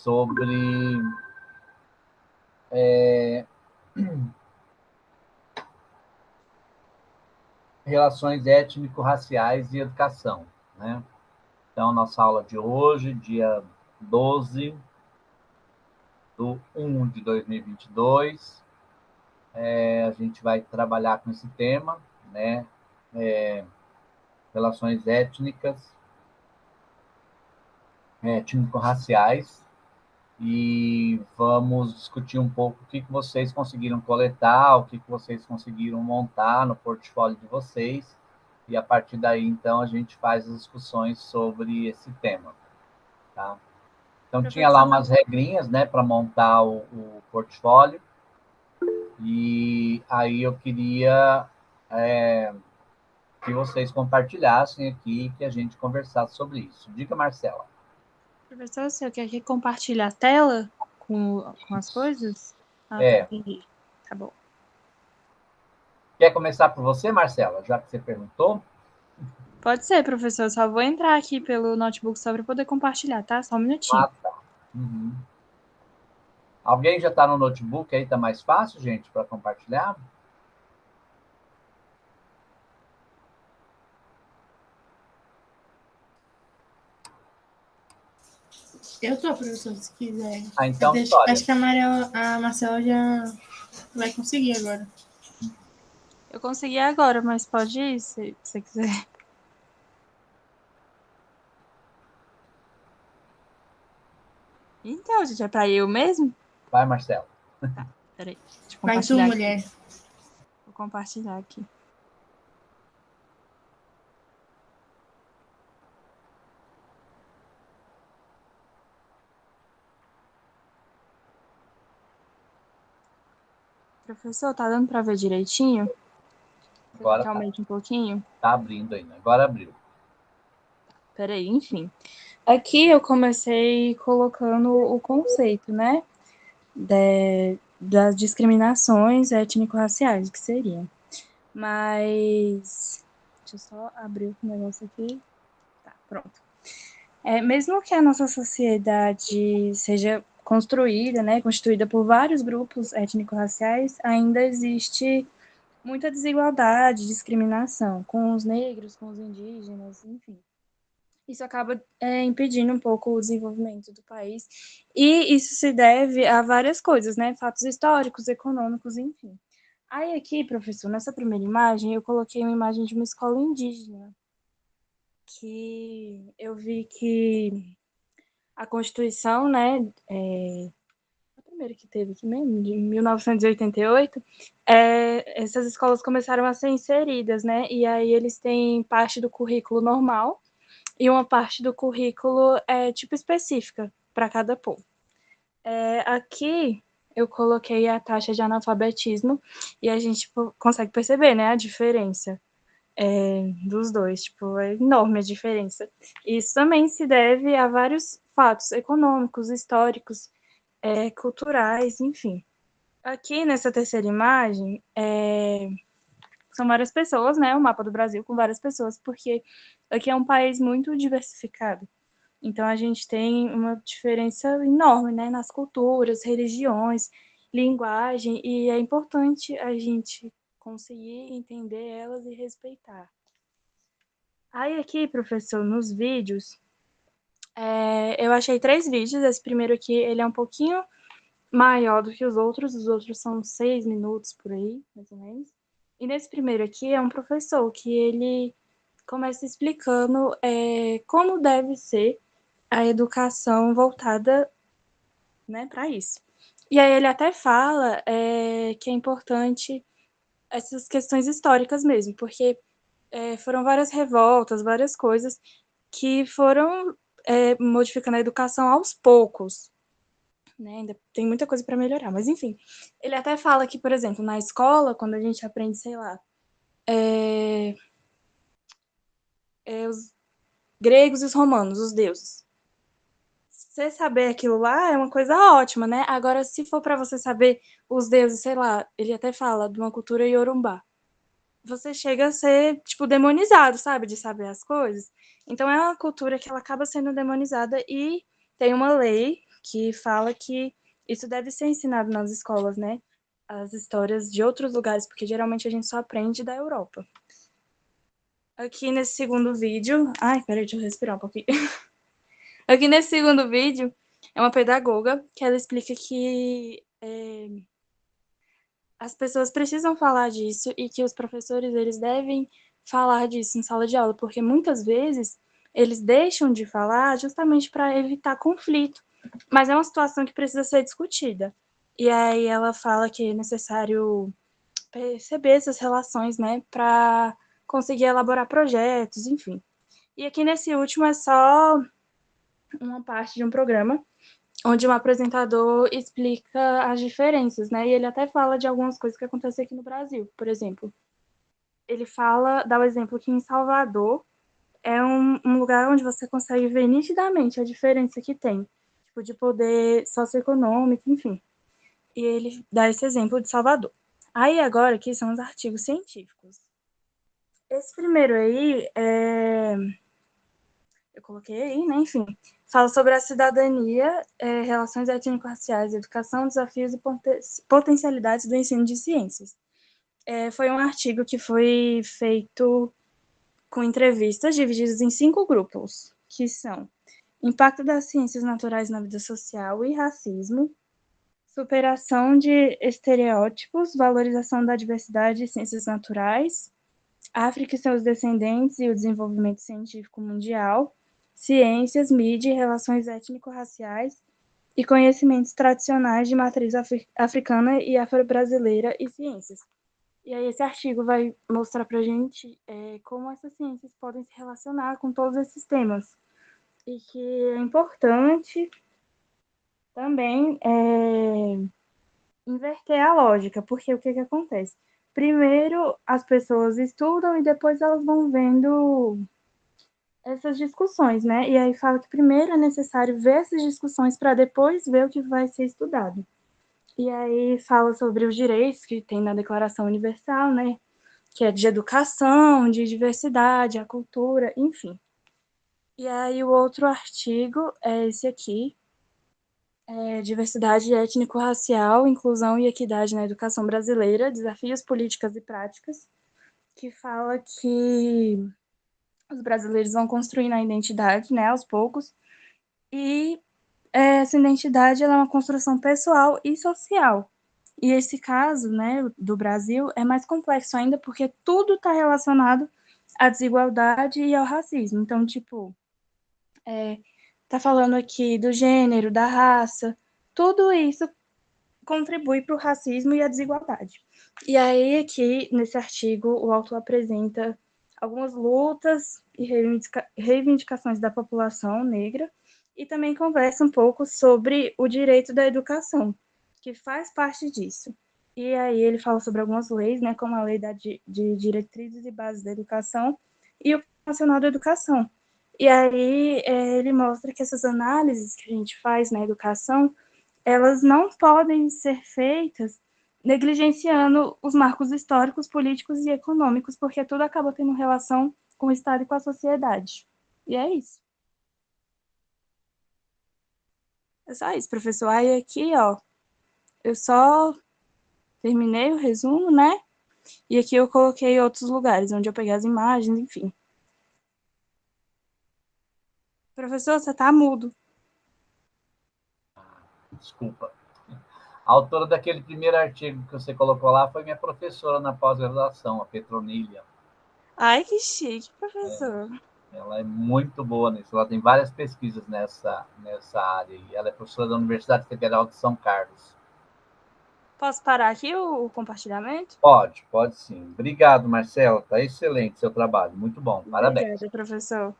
sobre relações étnico-raciais e educação, né? Então, nossa aula de hoje, dia 12/1 de 2022, a gente vai trabalhar com esse tema, né? Relações étnico-raciais, e vamos discutir um pouco o que vocês conseguiram coletar, o que vocês conseguiram montar no portfólio de vocês, e a partir daí, então, a gente faz as discussões sobre esse tema, tá? Então, tinha lá umas regrinhas, né, para montar o portfólio, e aí eu queria que vocês compartilhassem aqui, que a gente conversasse sobre isso. Diga, Marcela. Professor, você quer compartilhar a tela com as coisas? Tá, entendi. Tá bom. Quer começar por você, Marcela, já que você perguntou? Pode ser, professor. Só vou entrar aqui pelo notebook só para poder compartilhar, tá? Só um minutinho. Ah, tá. Uhum. Alguém já está no notebook aí? Está mais fácil, gente, para compartilhar? Eu tô, professor, se quiser. Então, acho que a Marcela já vai conseguir agora. Eu consegui agora, mas pode ir, se você quiser. Então, gente, é para eu mesmo? Vai, Marcela. Tá, peraí. Deixa eu Vai tu, compartilhar mulher. aqui. Vou compartilhar aqui. Professor, tá dando para ver direitinho? Agora tá. Aumente um pouquinho? Tá abrindo ainda. Agora abriu. Peraí, enfim. Aqui eu comecei colocando o conceito, né? Das discriminações étnico-raciais, que seriam. Mas... Deixa eu só abrir o negócio aqui. Tá, pronto. Mesmo que a nossa sociedade seja construída, né, constituída por vários grupos étnico-raciais, ainda existe muita desigualdade, discriminação com os negros, com os indígenas, enfim. Isso acaba impedindo um pouco o desenvolvimento do país, e isso se deve a várias coisas, né, fatos históricos, econômicos, enfim. Aí aqui, professor, nessa primeira imagem, eu coloquei uma imagem de uma escola indígena, que eu vi que a Constituição, né, a primeira que teve aqui mesmo, de 1988, essas escolas começaram a ser inseridas, né, e aí eles têm parte do currículo normal e uma parte do currículo tipo específica para cada povo. Aqui eu coloquei a taxa de analfabetismo e a gente consegue perceber, né, a diferença dos dois, tipo, é enorme a diferença. Isso também se deve a vários fatos econômicos, históricos, culturais, enfim. Aqui nessa terceira imagem, são várias pessoas, né, o mapa do Brasil com várias pessoas, porque aqui é um país muito diversificado. Então, a gente tem uma diferença enorme, né, nas culturas, religiões, linguagem, e é importante a gente conseguir entender elas e respeitar. Aí aqui, professor, nos vídeos, eu achei 3 vídeos. Esse primeiro aqui, ele é um pouquinho maior do que os outros são 6 minutos por aí, mais ou menos. E nesse primeiro aqui é um professor que ele começa explicando como deve ser a educação voltada, né, para isso. E aí ele até fala que é importante essas questões históricas mesmo, porque foram várias revoltas, várias coisas que foram modificando a educação aos poucos, né? Ainda tem muita coisa para melhorar, mas enfim. Ele até fala que, por exemplo, na escola, quando a gente aprende, sei lá, os gregos e os romanos, os deuses. Você saber aquilo lá é uma coisa ótima, né? Agora, se for para você saber os deuses, sei lá, ele até fala de uma cultura iorubá. Você chega a ser, tipo, demonizado, sabe? De saber as coisas. Então, é uma cultura que ela acaba sendo demonizada e tem uma lei que fala que isso deve ser ensinado nas escolas, né? As histórias de outros lugares, porque geralmente a gente só aprende da Europa. Aqui nesse segundo vídeo... Ai, peraí, deixa eu respirar um pouquinho. Aqui nesse segundo vídeo é uma pedagoga que ela explica que as pessoas precisam falar disso e que os professores eles devem falar disso em sala de aula, porque muitas vezes eles deixam de falar justamente para evitar conflito, mas é uma situação que precisa ser discutida. E aí ela fala que é necessário perceber essas relações, né, para conseguir elaborar projetos, enfim. E aqui nesse último é só uma parte de um programa onde um apresentador explica as diferenças, né? E ele até fala de algumas coisas que acontecem aqui no Brasil. Por exemplo, ele dá o exemplo que em Salvador é um lugar onde você consegue ver nitidamente a diferença que tem, tipo, de poder socioeconômico, enfim. E ele dá esse exemplo de Salvador. Aí agora aqui são os artigos científicos. Esse primeiro aí eu coloquei aí, né? Enfim, fala sobre a cidadania, relações étnico-raciais, educação, desafios e potencialidades do ensino de ciências. Foi um artigo que foi feito com entrevistas divididas em 5 grupos, que são impacto das ciências naturais na vida social e racismo, superação de estereótipos, valorização da diversidade e ciências naturais, África e seus descendentes e o desenvolvimento científico mundial, ciências, mídia e relações étnico-raciais e conhecimentos tradicionais de matriz africana e afro-brasileira e ciências. E aí esse artigo vai mostrar para a gente como essas ciências podem se relacionar com todos esses temas. E que é importante também inverter a lógica, porque o que acontece? Primeiro as pessoas estudam e depois elas vão vendo essas discussões, né? E aí fala que primeiro é necessário ver essas discussões para depois ver o que vai ser estudado. E aí fala sobre os direitos que tem na Declaração Universal, né? Que é de educação, de diversidade, a cultura, enfim. E aí o outro artigo é esse aqui, Diversidade étnico-racial, inclusão e equidade na educação brasileira, desafios, políticas e práticas, que fala que os brasileiros vão construindo a identidade, né, aos poucos, e essa identidade ela é uma construção pessoal e social. E esse caso, né, do Brasil é mais complexo ainda porque tudo está relacionado à desigualdade e ao racismo. Então, tipo, tá falando aqui do gênero, da raça, tudo isso contribui para o racismo e a desigualdade. E aí, aqui, nesse artigo, o autor apresenta algumas lutas e reivindicações da população negra e também conversa um pouco sobre o direito da educação, que faz parte disso. E aí ele fala sobre algumas leis, né, como a Lei de Diretrizes e Bases da Educação e o Plano Nacional da Educação. E aí ele mostra que essas análises que a gente faz na educação, elas não podem ser feitas negligenciando os marcos históricos, políticos e econômicos, porque tudo acaba tendo relação com o Estado e com a sociedade. E é isso. É só isso, professor. Aí aqui, ó, eu só terminei o resumo, né? E aqui eu coloquei outros lugares onde eu peguei as imagens, enfim. Professor, você tá mudo. Desculpa. A autora daquele primeiro artigo que você colocou lá foi minha professora na pós-graduação, a Petronília. Ai, que chique, professor. Ela é muito boa nisso. Ela tem várias pesquisas nessa área. E ela é professora da Universidade Federal de São Carlos. Posso parar aqui o compartilhamento? Pode sim. Obrigado, Marcelo. Está excelente seu trabalho. Muito bom. Parabéns. Obrigada, professor.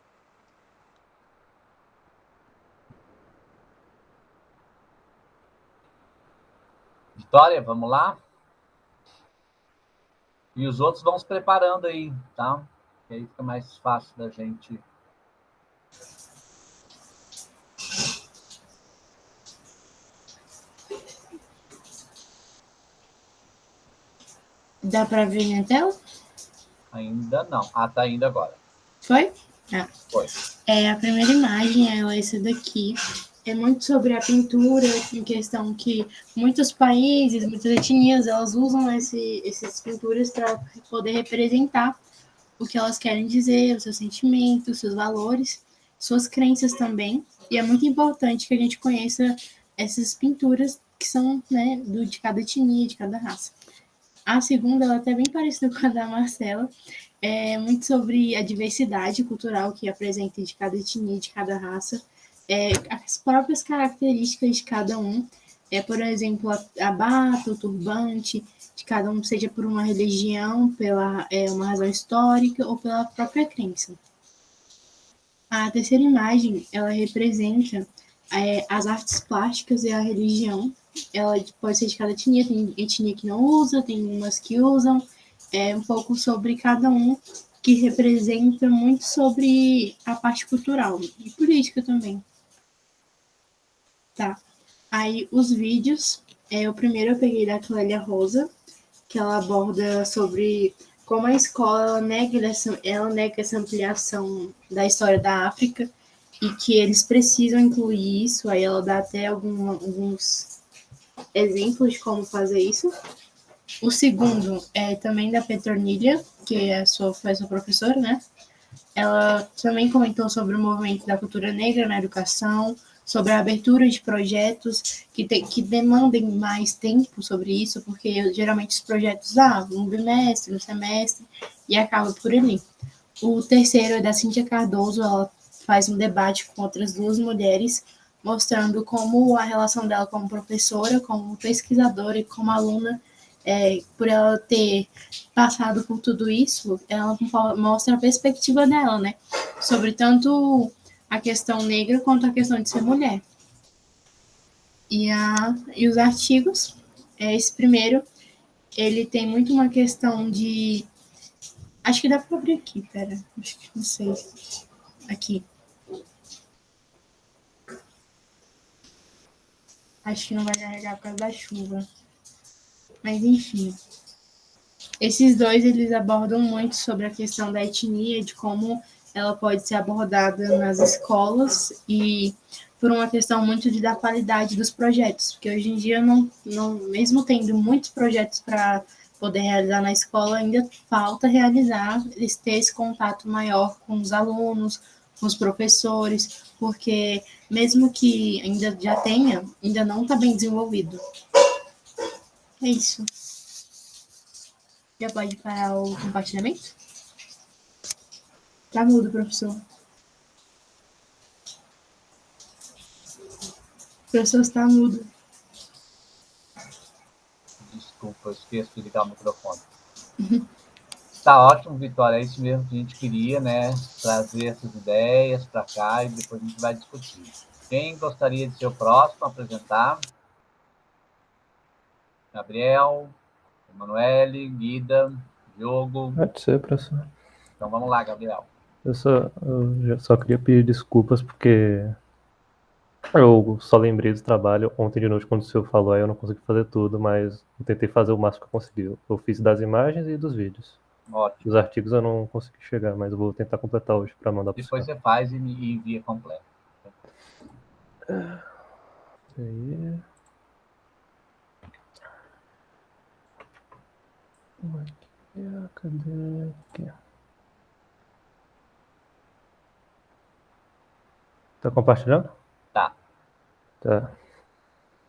Vitória, vamos lá? E os outros vão se preparando aí, tá? Que aí fica mais fácil da gente... Dá para ver minha tela? Ainda não. Ah, tá indo agora. Foi? Ah. Foi. A primeira imagem é essa daqui, é muito sobre a pintura, em questão que muitos países, muitas etnias, elas usam essas pinturas para poder representar o que elas querem dizer, os seus sentimentos, os seus valores, suas crenças também. E é muito importante que a gente conheça essas pinturas que são, né, de cada etnia, de cada raça. A segunda, ela é até bem parecida com a da Marcela, é muito sobre a diversidade cultural que apresenta de cada etnia, de cada raça, as próprias características de cada um, por exemplo, a bata, o turbante, de cada um, seja por uma religião, pela uma razão histórica ou pela própria crença. A terceira imagem, ela representa as artes plásticas e a religião. Ela pode ser de cada etnia, tem etnia que não usa, tem umas que usam, um pouco sobre cada um, que representa muito sobre a parte cultural e política também. Tá. Aí os vídeos, o primeiro eu peguei da Clélia Rosa, que ela aborda sobre como a escola nega essa ampliação da história da África e que eles precisam incluir isso. Aí ela dá até alguns exemplos de como fazer isso. O segundo é também da Petronilha, que foi a sua professora, né? Ela também comentou sobre o movimento da cultura negra na educação, sobre a abertura de projetos que demandem mais tempo sobre isso, porque geralmente os projetos um bimestre, um semestre, e acaba por ali. O terceiro é da Cíntia Cardoso, ela faz um debate com outras duas mulheres, mostrando como a relação dela como professora, como pesquisadora e como aluna, por ela ter passado por tudo isso, ela mostra a perspectiva dela, né? Sobre tanto a questão negra quanto a questão de ser mulher. E os artigos, esse primeiro, ele tem muito uma questão de... Acho que dá para abrir aqui, pera. Acho que não sei. Aqui. Acho que não vai carregar por causa da chuva. Mas, enfim. Esses dois, eles abordam muito sobre a questão da etnia, de como ela pode ser abordada nas escolas e por uma questão muito da qualidade dos projetos, porque hoje em dia, mesmo tendo muitos projetos para poder realizar na escola, ainda falta realizar, eles ter esse contato maior com os alunos, com os professores, porque mesmo que ainda já tenha, ainda não está bem desenvolvido. É isso. Já pode parar o compartilhamento? Tá mudo, professor. O professor está mudo. Desculpa, eu esqueço de ligar o microfone. Tá ótimo, Vitória, é isso mesmo que a gente queria, né? Trazer essas ideias para cá e depois a gente vai discutir. Quem gostaria de ser o próximo a apresentar? Gabriel, Emanuele, Guida, Diogo. Pode ser, professor. Então vamos lá, Gabriel. Eu só queria pedir desculpas porque eu só lembrei do trabalho ontem de noite quando o senhor falou, aí eu não consegui fazer tudo, mas eu tentei fazer o máximo que eu consegui. Eu fiz das imagens e dos vídeos. Ótimo. Os artigos eu não consegui chegar, mas eu vou tentar completar hoje para mandar para o senhor. Depois você faz e me envia completo. Aí. Cadê? Aqui. Tá compartilhando? Tá. Tá.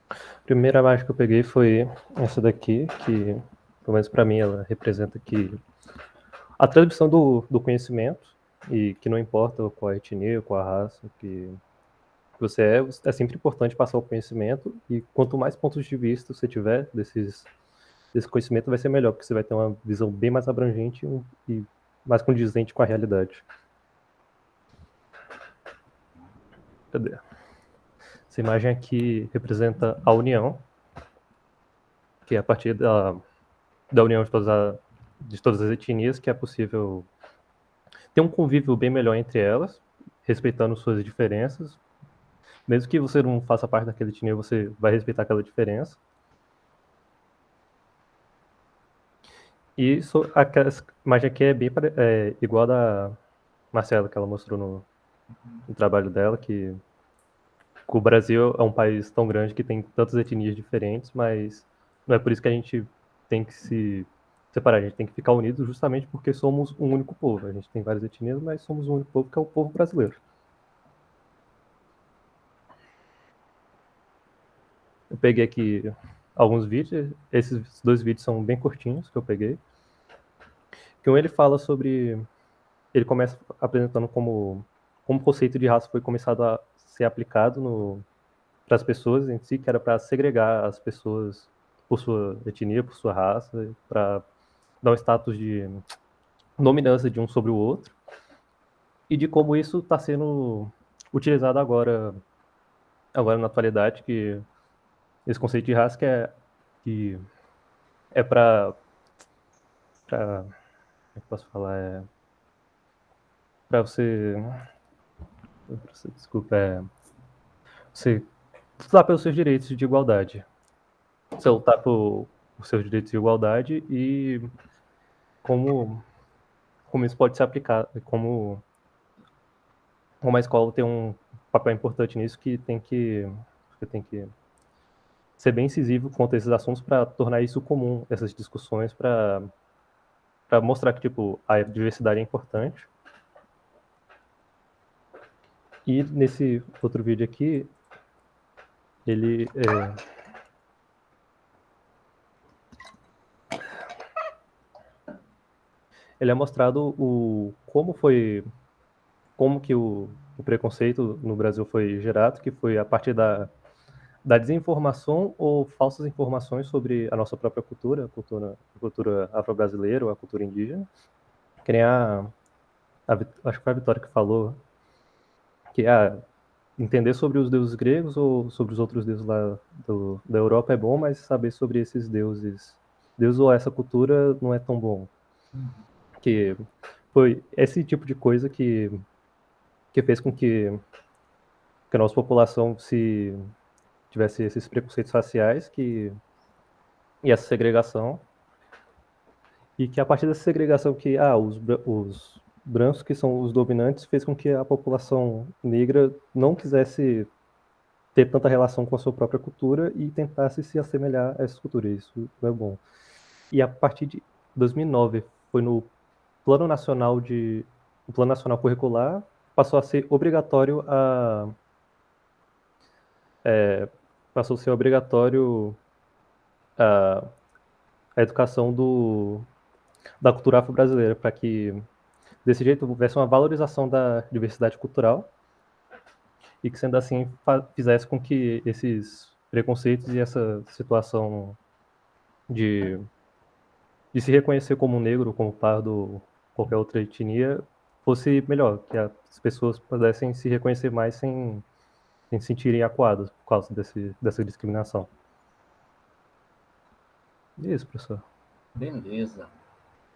A primeira imagem que eu peguei foi essa daqui, que, pelo menos para mim, ela representa que a transmissão do conhecimento, e que não importa qual a etnia, qual a raça que você é sempre importante passar o conhecimento, e quanto mais pontos de vista você tiver desse conhecimento, vai ser melhor, porque você vai ter uma visão bem mais abrangente e mais condizente com a realidade. Cadê? Essa imagem aqui representa a união, que é a partir da união de todas as etnias que é possível ter um convívio bem melhor entre elas, respeitando suas diferenças. Mesmo que você não faça parte daquela etnia, você vai respeitar aquela diferença. E essa imagem aqui é bem igual a da Marcela, que ela mostrou no trabalho dela, que O Brasil é um país tão grande que tem tantas etnias diferentes, mas não é por isso que a gente tem que se separar, a gente tem que ficar unido justamente porque somos um único povo. A gente tem várias etnias, mas somos um único povo, que é o povo brasileiro. Eu peguei aqui alguns vídeos, esses 2 vídeos são bem curtinhos que eu peguei. Que um ele fala sobre, ele começa apresentando como o conceito de raça foi começado a ser aplicado para as pessoas em si, que era para segregar as pessoas por sua etnia, por sua raça, para dar um status de dominância de um sobre o outro, e de como isso está sendo utilizado agora na atualidade, que esse conceito de raça que é como é que posso falar, para desculpa, você lutar pelos seus direitos de igualdade. Você lutar por os seus direitos de igualdade e como isso pode ser aplicado, como a escola tem um papel importante nisso, que tem que ser bem incisivo quanto a esses assuntos para tornar isso comum, essas discussões, para mostrar que tipo a diversidade é importante. E nesse outro vídeo aqui, ele é mostrado como que o preconceito no Brasil foi gerado, que foi a partir da desinformação ou falsas informações sobre a nossa própria cultura, a cultura afro-brasileira ou a cultura indígena. Que nem acho que foi a Vitória que falou que entender sobre os deuses gregos ou sobre os outros deuses lá da Europa é bom, mas saber sobre esses deuses ou essa cultura não é tão bom. Que foi esse tipo de coisa que fez com que a nossa população se tivesse esses preconceitos raciais e essa segregação, e que a partir dessa segregação que os brancos que são os dominantes fez com que a população negra não quisesse ter tanta relação com a sua própria cultura e tentasse se assemelhar a essa cultura. Isso não é bom. E a partir de 2009 foi no Plano Nacional Curricular, passou a ser obrigatório a educação da cultura afro-brasileira, para que desse jeito houvesse uma valorização da diversidade cultural e que, sendo assim, fizesse com que esses preconceitos e essa situação de se reconhecer como negro, como pardo, qualquer outra etnia, fosse melhor, que as pessoas pudessem se reconhecer mais sem se sentirem acuadas por causa dessa discriminação. Isso, professor. Beleza.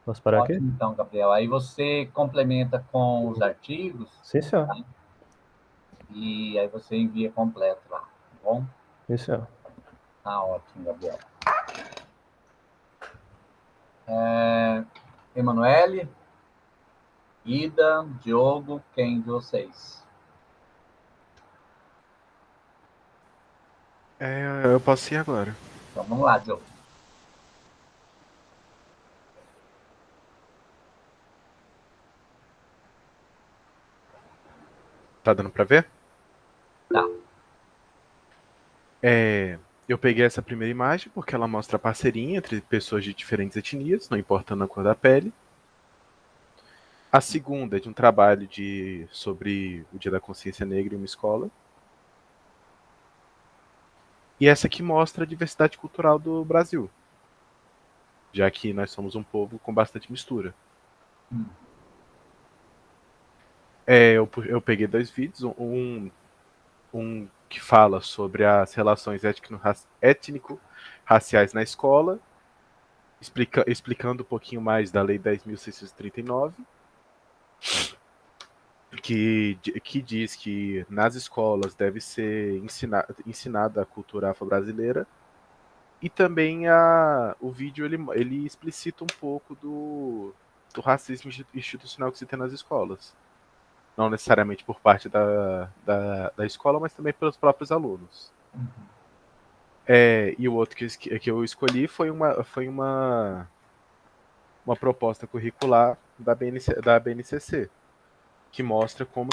Posso parar aqui? Ótimo, então, Gabriel. Aí você complementa com os artigos. Sim, senhor. Tá? E aí você envia completo lá, tá bom? Sim, senhor. Tá ótimo, Gabriel. Emanuele, Ida, Diogo, quem de vocês? Eu posso ir agora. Então vamos lá, Diogo. Tá dando pra ver? Tá. Eu peguei essa primeira imagem porque ela mostra a parceria entre pessoas de diferentes etnias, não importando a cor da pele. A segunda é de um trabalho sobre o Dia da Consciência Negra em uma escola. E essa aqui mostra a diversidade cultural do Brasil, já que nós somos um povo com bastante mistura. Eu peguei 2 vídeos, um que fala sobre as relações étnico-raciais na escola, explicando um pouquinho mais da Lei 10.639, que diz que nas escolas deve ser ensinada a cultura afro-brasileira, e também o vídeo ele explicita um pouco do racismo institucional que se tem nas escolas. não necessariamente por parte da escola, mas também pelos próprios alunos. E o outro que eu escolhi foi uma proposta curricular da BNCC, que mostra como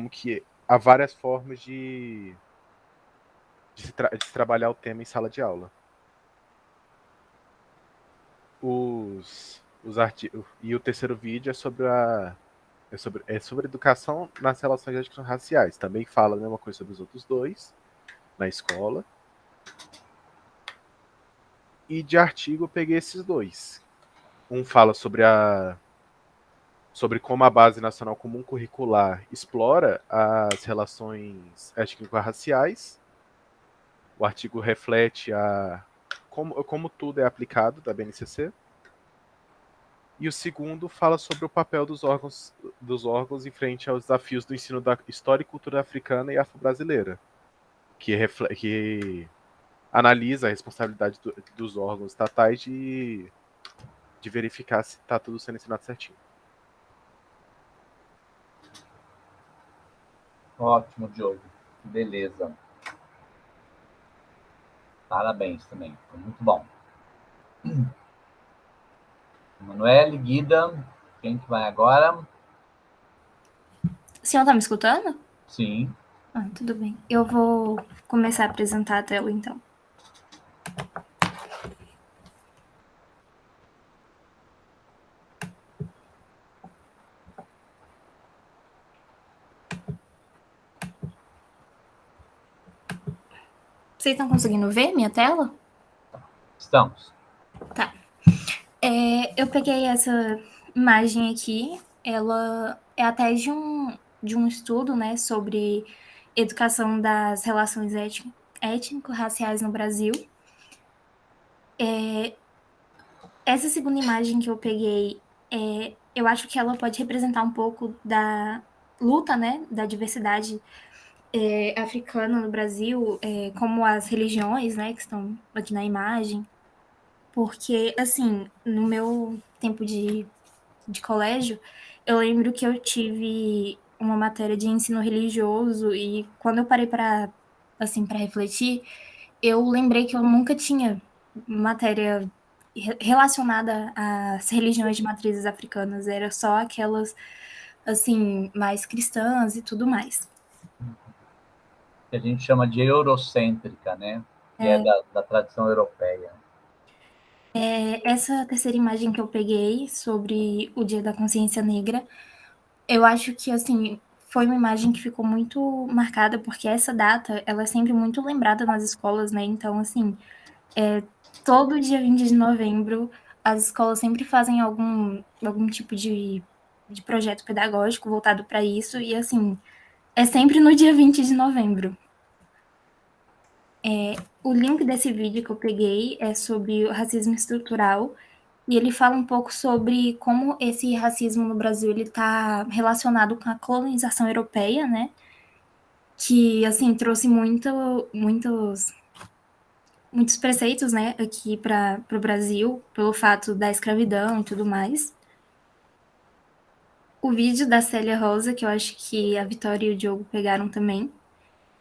que há várias formas de se trabalhar o tema em sala de aula. E o terceiro vídeo é sobre educação nas relações étnico-raciais. Também fala a mesma coisa sobre os outros dois na escola. E de artigo eu peguei esses dois. Um fala sobre como a Base Nacional Comum Curricular explora as relações étnico-raciais. O artigo reflete como tudo é aplicado da BNCC. E o segundo fala sobre o papel dos órgãos em frente aos desafios do ensino da história e cultura africana e afro-brasileira, que analisa a responsabilidade dos órgãos estatais de verificar se está tudo sendo ensinado certinho. Ótimo, Diogo. Beleza. Parabéns também. Foi muito bom. Manoel, Guida, quem que vai agora? O senhor está me escutando? Sim. Tudo bem. Eu vou começar a apresentar a tela, então. Vocês estão conseguindo ver minha tela? Estamos. Tá. Eu peguei essa imagem aqui, ela é até de um estudo, né, sobre educação das relações étnico-raciais no Brasil. Essa segunda imagem que eu peguei, eu acho que ela pode representar um pouco da luta, né, da diversidade africana no Brasil, como as religiões, né, que estão aqui na imagem. Porque, assim, no meu tempo de colégio, eu lembro que eu tive uma matéria de ensino religioso e quando eu parei para refletir, eu lembrei que eu nunca tinha matéria relacionada às religiões de matrizes africanas, era só aquelas, assim, mais cristãs e tudo mais. Que a gente chama de eurocêntrica, né? Que é da tradição europeia. Essa terceira imagem que eu peguei sobre o Dia da Consciência Negra, eu acho que, assim, foi uma imagem que ficou muito marcada, porque essa data, ela é sempre muito lembrada nas escolas, né? Então, assim, todo dia 20 de novembro, as escolas sempre fazem algum tipo de projeto pedagógico voltado para isso, e, assim, é sempre no dia 20 de novembro. O link desse vídeo que eu peguei é sobre o racismo estrutural, e ele fala um pouco sobre como esse racismo no Brasil ele está relacionado com a colonização europeia, né? Que, assim, trouxe muitos preceitos, né, aqui para o Brasil, pelo fato da escravidão e tudo mais. O vídeo da Célia Rosa, que eu acho que a Vitória e o Diogo pegaram também,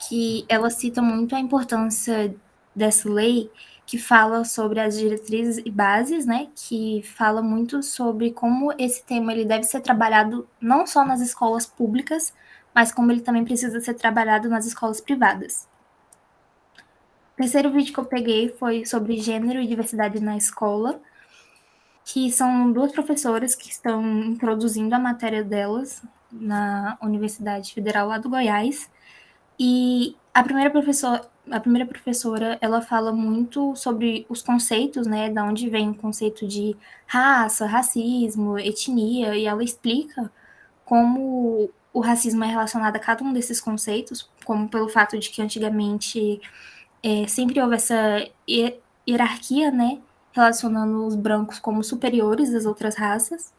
que ela cita muito a importância dessa lei, que fala sobre as diretrizes e bases, né, que fala muito sobre como esse tema ele deve ser trabalhado não só nas escolas públicas, mas como ele também precisa ser trabalhado nas escolas privadas. O terceiro vídeo que eu peguei foi sobre gênero e diversidade na escola, que são duas professoras que estão introduzindo a matéria delas na Universidade Federal lá do Goiás. E a primeira professora, ela fala muito sobre os conceitos, né, da onde vem o conceito de raça, racismo, etnia, e ela explica como o racismo é relacionado a cada um desses conceitos, como pelo fato de que antigamente sempre houve essa hierarquia, né, relacionando os brancos como superiores às outras raças.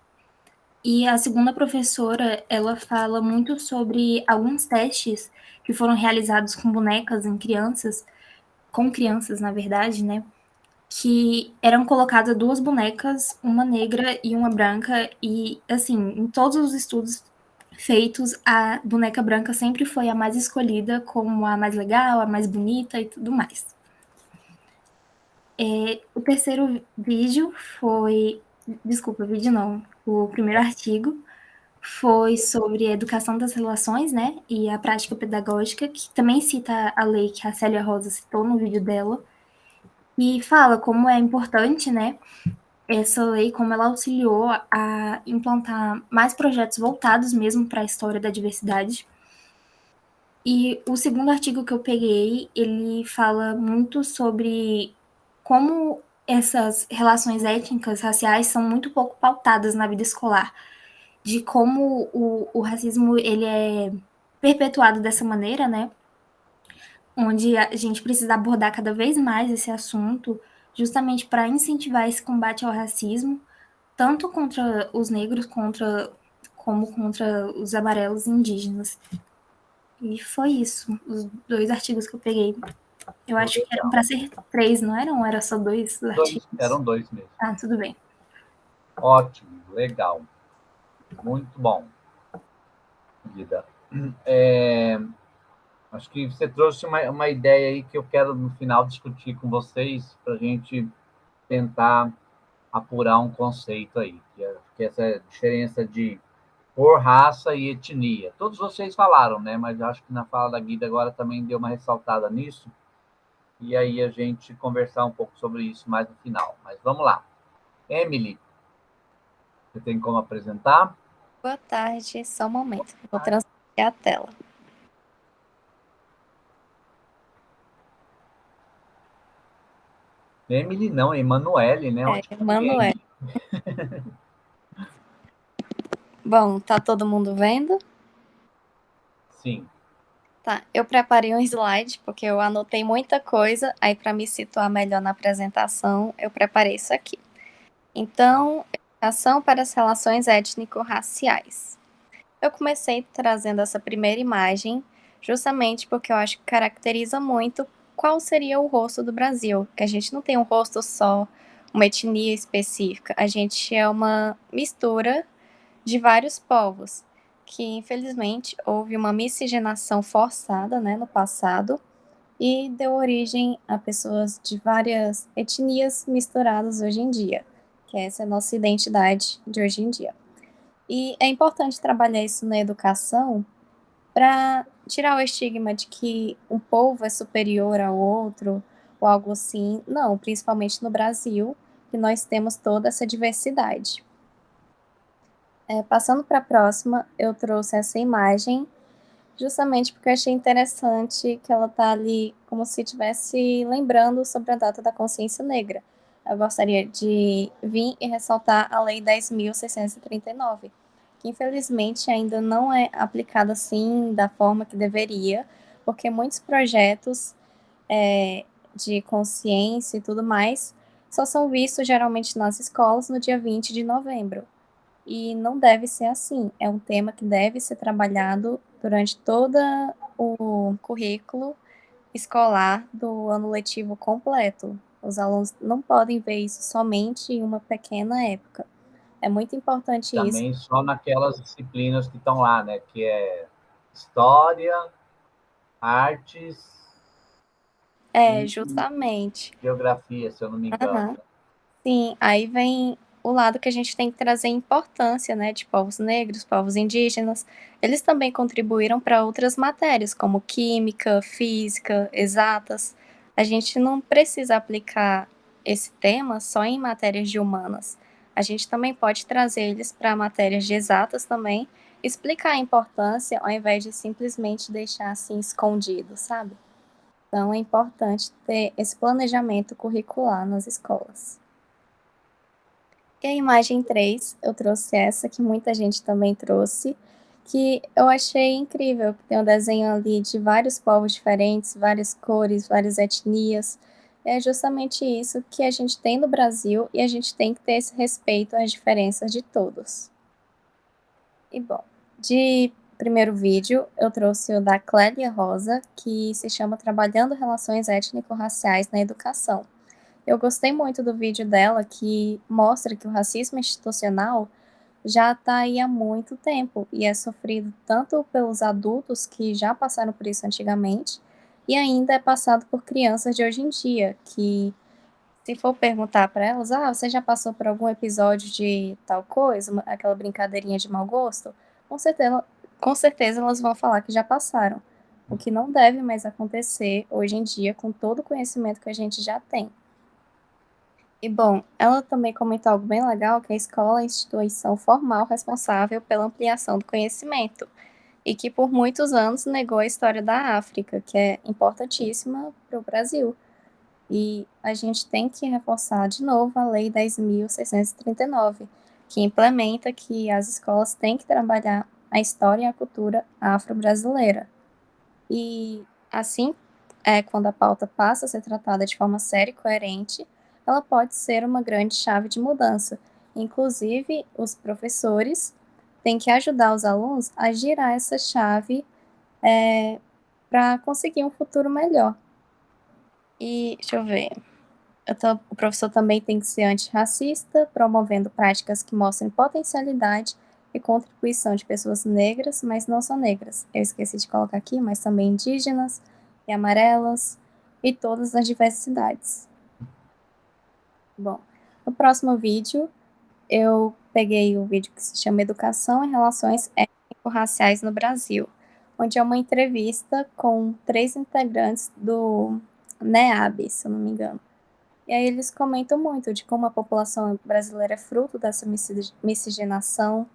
E a segunda professora, ela fala muito sobre alguns testes que foram realizados com bonecas com crianças, na verdade, né? que eram colocadas 2 bonecas, uma negra e uma branca, e, assim, em todos os estudos feitos, a boneca branca sempre foi a mais escolhida como a mais legal, a mais bonita e tudo mais. O terceiro vídeo foi... Desculpa, vídeo não. O primeiro artigo foi sobre a educação das relações, né, e a prática pedagógica, que também cita a lei que a Célia Rosa citou no vídeo dela, e fala como é importante, né, essa lei, como ela auxiliou a implantar mais projetos voltados mesmo para a história da diversidade. E o segundo artigo que eu peguei, ele fala muito sobre como essas relações étnicas, raciais, são muito pouco pautadas na vida escolar, de como o racismo ele é perpetuado dessa maneira, né? Onde a gente precisa abordar cada vez mais esse assunto, justamente para incentivar esse combate ao racismo, tanto contra os negros como contra os amarelos e indígenas. E foi isso, os 2 artigos que eu peguei. Eu acho que eram para ser 3, não eram? Era só 2 artigos? Eram 2 mesmo. Ah, tudo bem. Ótimo, legal. Muito bom, Guida. Acho que você trouxe uma ideia aí que eu quero, no final, discutir com vocês, para a gente tentar apurar um conceito aí, que é essa diferença de cor, raça e etnia. Todos vocês falaram, né? Mas acho que na fala da Guida agora também deu uma ressaltada nisso, e aí a gente conversar um pouco sobre isso mais no final. Mas vamos lá. Emily, você tem como apresentar? Boa tarde, só um momento. Vou transferir a tela. Emily não, Emanuele, né? Emanuele. Bom, tá todo mundo vendo? Sim. Tá, eu preparei um slide, porque eu anotei muita coisa, aí para me situar melhor na apresentação, eu preparei isso aqui. Então, educação para as relações étnico-raciais. Eu comecei trazendo essa primeira imagem, justamente porque eu acho que caracteriza muito qual seria o rosto do Brasil, que a gente não tem um rosto só, uma etnia específica, a gente é uma mistura de vários povos, que infelizmente houve uma miscigenação forçada, né, no passado, e deu origem a pessoas de várias etnias misturadas hoje em dia, que essa é a nossa identidade de hoje em dia. E é importante trabalhar isso na educação para tirar o estigma de que um povo é superior ao outro ou algo assim. Não, principalmente no Brasil, que nós temos toda essa diversidade. Passando para a próxima, eu trouxe essa imagem justamente porque eu achei interessante que ela está ali como se estivesse lembrando sobre a data da consciência negra. Eu gostaria de vir e ressaltar a Lei 10.639, que infelizmente ainda não é aplicada assim da forma que deveria, porque muitos projetos de consciência e tudo mais só são vistos geralmente nas escolas no dia 20 de novembro. E não deve ser assim. É um tema que deve ser trabalhado durante todo o currículo escolar do ano letivo completo. Os alunos não podem ver isso somente em uma pequena época. É muito importante isso. Também só naquelas disciplinas que estão lá, né? Que é História, Artes... Justamente. Geografia, se eu não me engano. Uhum. Sim, aí vem o lado que a gente tem que trazer importância, né, de povos negros, povos indígenas. Eles também contribuíram para outras matérias, como química, física, exatas. A gente não precisa aplicar esse tema só em matérias de humanas. A gente também pode trazer eles para matérias de exatas também, explicar a importância ao invés de simplesmente deixar assim escondido, sabe? Então é importante ter esse planejamento curricular nas escolas. E a imagem 3, eu trouxe essa, que muita gente também trouxe, que eu achei incrível, que tem um desenho ali de vários povos diferentes, várias cores, várias etnias. É justamente isso que a gente tem no Brasil e a gente tem que ter esse respeito às diferenças de todos. E bom, de primeiro vídeo, eu trouxe o da Clélia Rosa, que se chama Trabalhando Relações Étnico-Raciais na Educação, Eu gostei muito do vídeo dela, que mostra que o racismo institucional já está aí há muito tempo e é sofrido tanto pelos adultos que já passaram por isso antigamente e ainda é passado por crianças de hoje em dia, que se for perguntar para elas, você já passou por algum episódio de tal coisa, aquela brincadeirinha de mau gosto? Com certeza elas vão falar que já passaram, o que não deve mais acontecer hoje em dia com todo o conhecimento que a gente já tem. E bom, ela também comentou algo bem legal, que a escola é a instituição formal responsável pela ampliação do conhecimento e que por muitos anos negou a história da África, que é importantíssima para o Brasil. E a gente tem que reforçar de novo a Lei 10.639, que implementa que as escolas têm que trabalhar a história e a cultura afro-brasileira. E assim, quando a pauta passa a ser tratada de forma séria e coerente, ela pode ser uma grande chave de mudança. Inclusive, os professores têm que ajudar os alunos a girar essa chave para conseguir um futuro melhor. E, deixa eu ver, o professor também tem que ser antirracista, promovendo práticas que mostrem potencialidade e contribuição de pessoas negras, mas não só negras. Eu esqueci de colocar aqui, mas também indígenas e amarelas e todas as diversidades. Bom, no próximo vídeo, eu peguei um vídeo que se chama Educação e Relações Étnico-Raciais no Brasil, onde é uma entrevista com 3 integrantes do NEAB, se eu não me engano. E aí eles comentam muito de como a população brasileira é fruto dessa miscigenação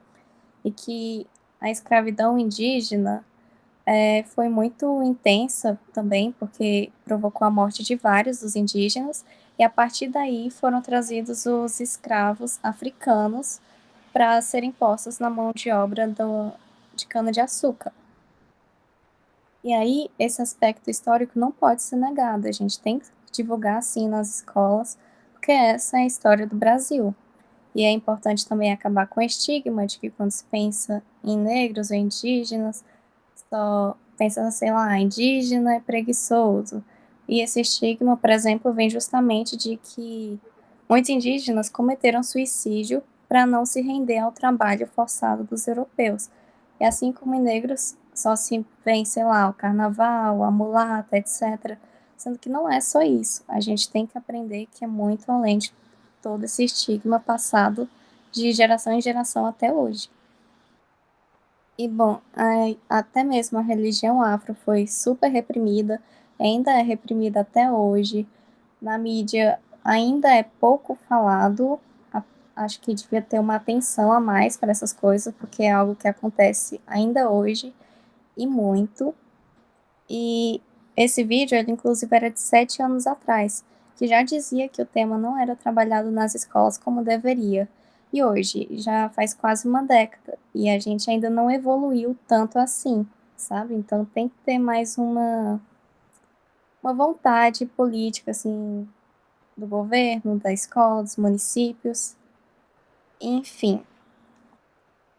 e que a escravidão indígena foi muito intensa também, porque provocou a morte de vários dos indígenas, e a partir daí foram trazidos os escravos africanos para serem postos na mão de obra de cana-de-açúcar. E aí, esse aspecto histórico não pode ser negado, a gente tem que divulgar, sim, nas escolas, porque essa é a história do Brasil. E é importante também acabar com o estigma de que quando se pensa em negros ou indígenas, só pensa, sei lá, indígena é preguiçoso. E esse estigma, por exemplo, vem justamente de que muitos indígenas cometeram suicídio para não se render ao trabalho forçado dos europeus. E assim como em negros só se vê, sei lá, o carnaval, a mulata, etc. Sendo que não é só isso. A gente tem que aprender que é muito além de todo esse estigma passado de geração em geração até hoje. E, bom, até mesmo a religião afro foi super reprimida, ainda é reprimida até hoje. Na mídia ainda é pouco falado, acho que devia ter uma atenção a mais para essas coisas, porque é algo que acontece ainda hoje, e muito. E esse vídeo, ele inclusive era de 7 anos atrás, que já dizia que o tema não era trabalhado nas escolas como deveria. E hoje, já faz quase uma década, e a gente ainda não evoluiu tanto assim, sabe? Então tem que ter mais uma vontade política, assim, do governo, da escola, dos municípios, enfim.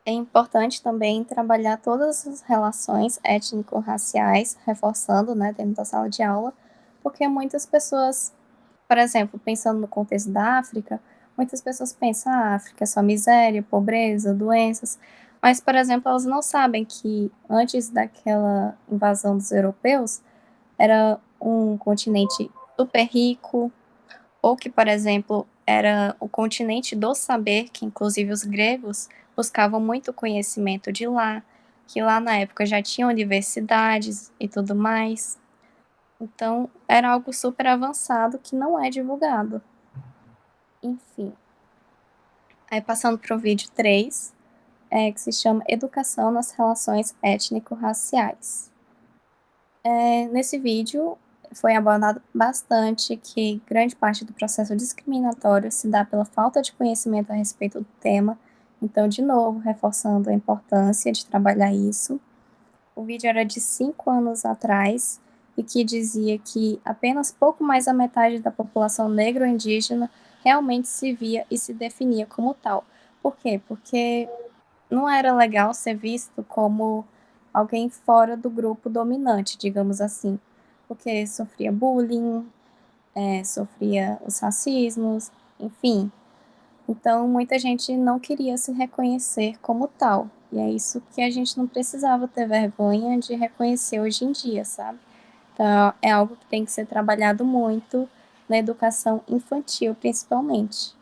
É importante também trabalhar todas as relações étnico-raciais, reforçando, né, dentro da sala de aula, porque muitas pessoas, por exemplo, pensando no contexto da África, muitas pessoas pensam, a África é só miséria, pobreza, doenças, mas, por exemplo, elas não sabem que antes daquela invasão dos europeus, era um continente super rico, ou que, por exemplo, era o continente do saber, que inclusive os gregos buscavam muito conhecimento de lá, que lá na época já tinha universidades e tudo mais. Então, era algo super avançado que não é divulgado. Enfim. Aí, passando para o vídeo 3, que se chama Educação nas Relações Étnico-Raciais. Nesse vídeo, foi abordado bastante que grande parte do processo discriminatório se dá pela falta de conhecimento a respeito do tema. Então, de novo, reforçando a importância de trabalhar isso. O vídeo era de 5 anos atrás e que dizia que apenas pouco mais da metade da população negra ou indígena realmente se via e se definia como tal. Por quê? Porque não era legal ser visto como alguém fora do grupo dominante, digamos assim, porque sofria bullying, sofria os racismos, enfim. Então, muita gente não queria se reconhecer como tal. E é isso que a gente não precisava ter vergonha de reconhecer hoje em dia, sabe? Então, é algo que tem que ser trabalhado muito na educação infantil, principalmente.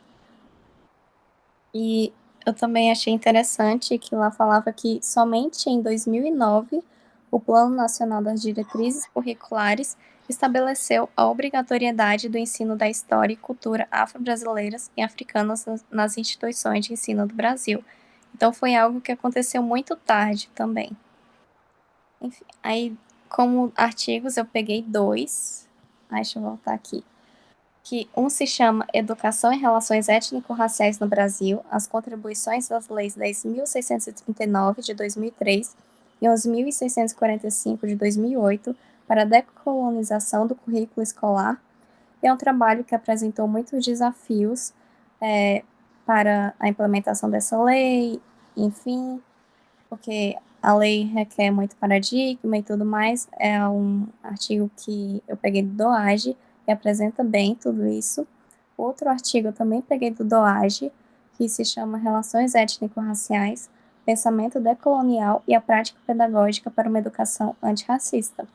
E eu também achei interessante que lá falava que somente em 2009 o Plano Nacional das Diretrizes Curriculares estabeleceu a obrigatoriedade do ensino da história e cultura afro-brasileiras e africanas nas instituições de ensino do Brasil. Então foi algo que aconteceu muito tarde também. Enfim, aí como artigos eu peguei 2. Deixa eu voltar aqui. Que um se chama Educação e Relações Étnico-Raciais no Brasil, as contribuições das leis 10.639 de 2003 e 11.645 de 2008 para a decolonização do currículo escolar. E é um trabalho que apresentou muitos desafios para a implementação dessa lei, enfim, porque a lei requer muito paradigma e tudo mais. É um artigo que eu peguei do DOAGE e apresenta bem tudo isso. Outro artigo eu também peguei do DOAGE, que se chama Relações Étnico-Raciais, Pensamento Decolonial e a Prática Pedagógica para uma Educação Antirracista,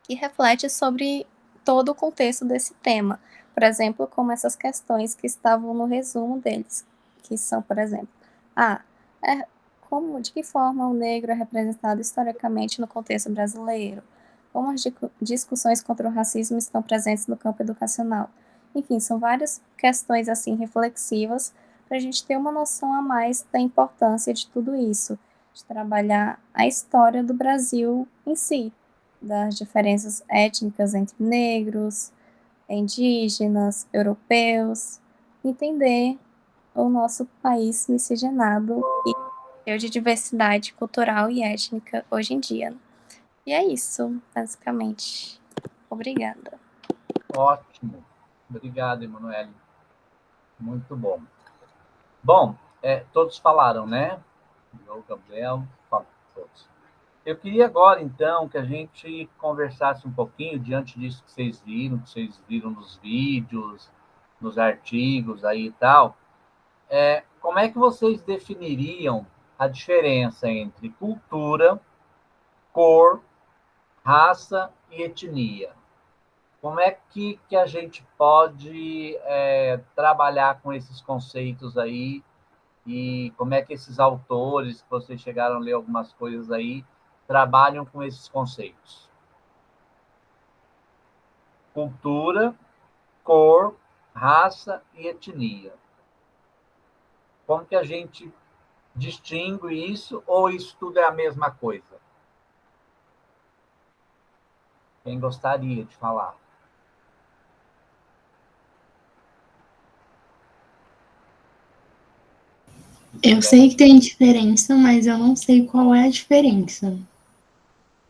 que reflete sobre todo o contexto desse tema. Por exemplo, como essas questões que estavam no resumo deles, que são, por exemplo, de que forma o negro é representado historicamente no contexto brasileiro? Como as discussões contra o racismo estão presentes no campo educacional? Enfim, são várias questões assim reflexivas para a gente ter uma noção a mais da importância de tudo isso, de trabalhar a história do Brasil em si, das diferenças étnicas entre negros, indígenas, europeus, entender o nosso país miscigenado e cheio de diversidade cultural e étnica hoje em dia. E é isso, basicamente. Obrigada. Ótimo. Obrigado, Emanuele. Muito bom. Bom, todos falaram, né? O Gabriel, fala todos. Eu queria agora, então, que a gente conversasse um pouquinho, diante disso que vocês viram nos vídeos, nos artigos aí e tal, como é que vocês definiriam a diferença entre cultura, cor, raça e etnia? Como é que a gente pode trabalhar com esses conceitos aí e como é que esses autores, que vocês chegaram a ler algumas coisas aí, trabalham com esses conceitos? Cultura, cor, raça e etnia. Como que a gente distingue isso ou isso tudo é a mesma coisa? Quem gostaria de falar? Eu sei que tem diferença, mas eu não sei qual é a diferença.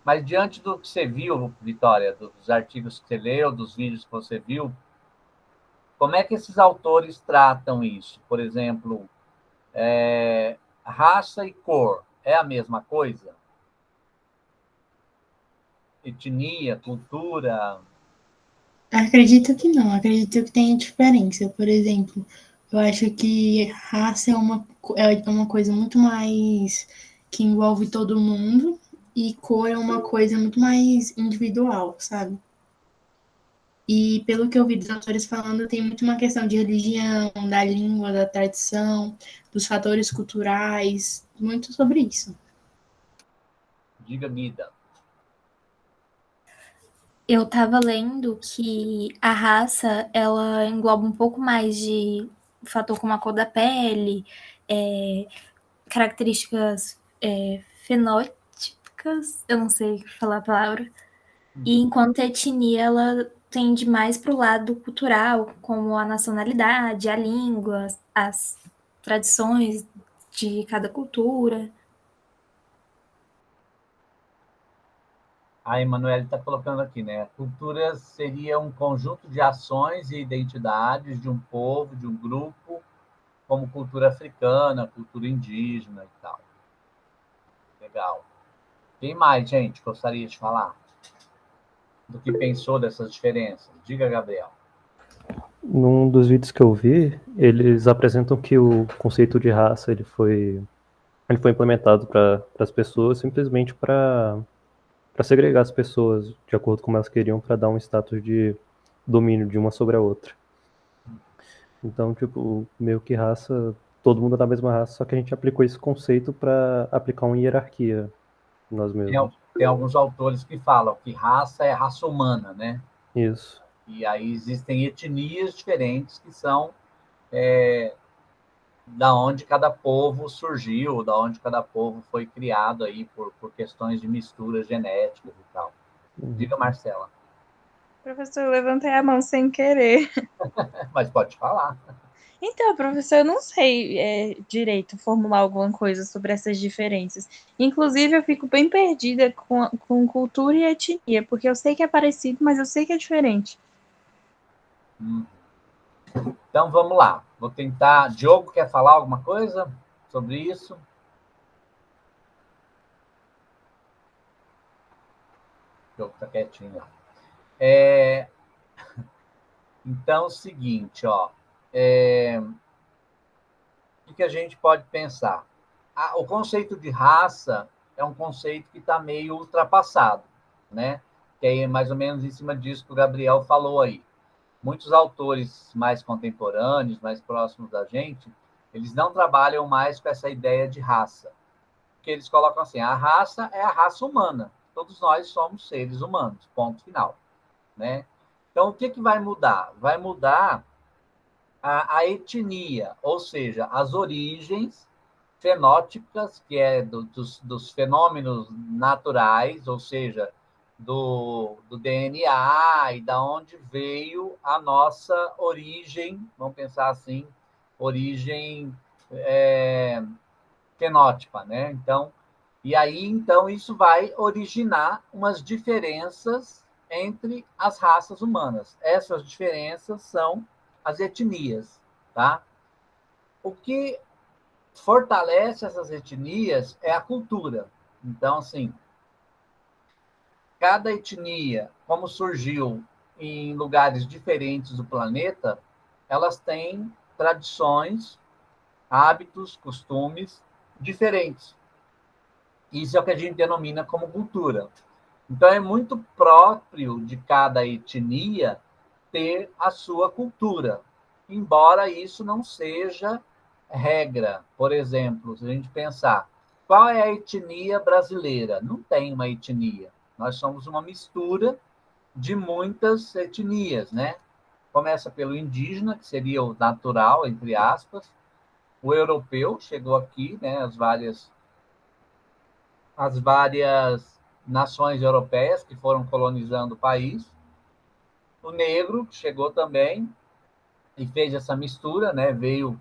Mas diante do que você viu, Vitória, dos artigos que você leu, dos vídeos que você viu, como é que esses autores tratam isso? Por exemplo, raça e cor é a mesma coisa? Etnia, cultura? Acredito que não, acredito que tem diferença. Por exemplo, eu acho que raça é uma coisa muito mais que envolve todo mundo e cor é uma coisa muito mais individual, sabe? E pelo que eu vi dos autores falando, tem muito uma questão de religião, da língua, da tradição, dos fatores culturais, muito sobre isso. Diga, Mida. Eu estava lendo que a raça, ela engloba um pouco mais de fator como a cor da pele, características fenótipicas, eu não sei falar a palavra, e enquanto a etnia, ela tende mais para o lado cultural, como a nacionalidade, a língua, as tradições de cada cultura. A Emanuele está colocando aqui, né? Cultura seria um conjunto de ações e identidades de um povo, de um grupo, como cultura africana, cultura indígena e tal. Legal. Quem mais, gente, gostaria de falar? do que pensou dessas diferenças? Diga, Gabriel. Num dos vídeos que eu vi, eles apresentam que o conceito de raça ele foi implementado para as pessoas simplesmente para segregar as pessoas de acordo com como elas queriam, para dar um status de domínio de uma sobre a outra. Então, tipo, meio que raça, todo mundo é da mesma raça, só que a gente aplicou esse conceito para aplicar uma hierarquia em nós mesmos. Tem alguns autores que falam que raça é raça humana, né? Isso. E aí existem etnias diferentes que são da onde cada povo surgiu, da onde cada povo foi criado aí por questões de misturas genéticas e tal. Diga, Marcela. Professor, eu levantei a mão sem querer. Mas pode falar. Então, professor, eu não sei direito formular alguma coisa sobre essas diferenças. Inclusive, eu fico bem perdida com cultura e etnia, porque eu sei que é parecido, mas eu sei que é diferente. Então, vamos lá. Vou tentar... Diogo, quer falar alguma coisa sobre isso? O Diogo está quietinho lá. Então, é o seguinte, ó. O que a gente pode pensar? O conceito de raça é um conceito que está meio ultrapassado, né? Que é mais ou menos em cima disso que o Gabriel falou aí. Muitos autores mais contemporâneos, mais próximos da gente, eles não trabalham mais com essa ideia de raça. Porque eles colocam assim, a raça é a raça humana. Todos nós somos seres humanos, ponto final, né? Então, o que vai mudar? Vai mudar a etnia, ou seja, as origens fenótipas, que é dos fenômenos naturais, ou seja, do DNA e da onde veio a nossa origem, vamos pensar assim, origem fenótipa, né? Então, e aí, então, isso vai originar umas diferenças entre as raças humanas. Essas diferenças são as etnias, tá? O que fortalece essas etnias é a cultura. Então, assim, cada etnia, como surgiu em lugares diferentes do planeta, elas têm tradições, hábitos, costumes diferentes. Isso é o que a gente denomina como cultura. Então, é muito próprio de cada etnia ter a sua cultura, embora isso não seja regra. Por exemplo, se a gente pensar, qual é a etnia brasileira? Não tem uma etnia. Nós somos uma mistura de muitas etnias, né? Começa pelo indígena, que seria o natural, entre aspas, o europeu, chegou aqui, né? As várias nações europeias que foram colonizando o país, o negro, que chegou também e fez essa mistura, né? Veio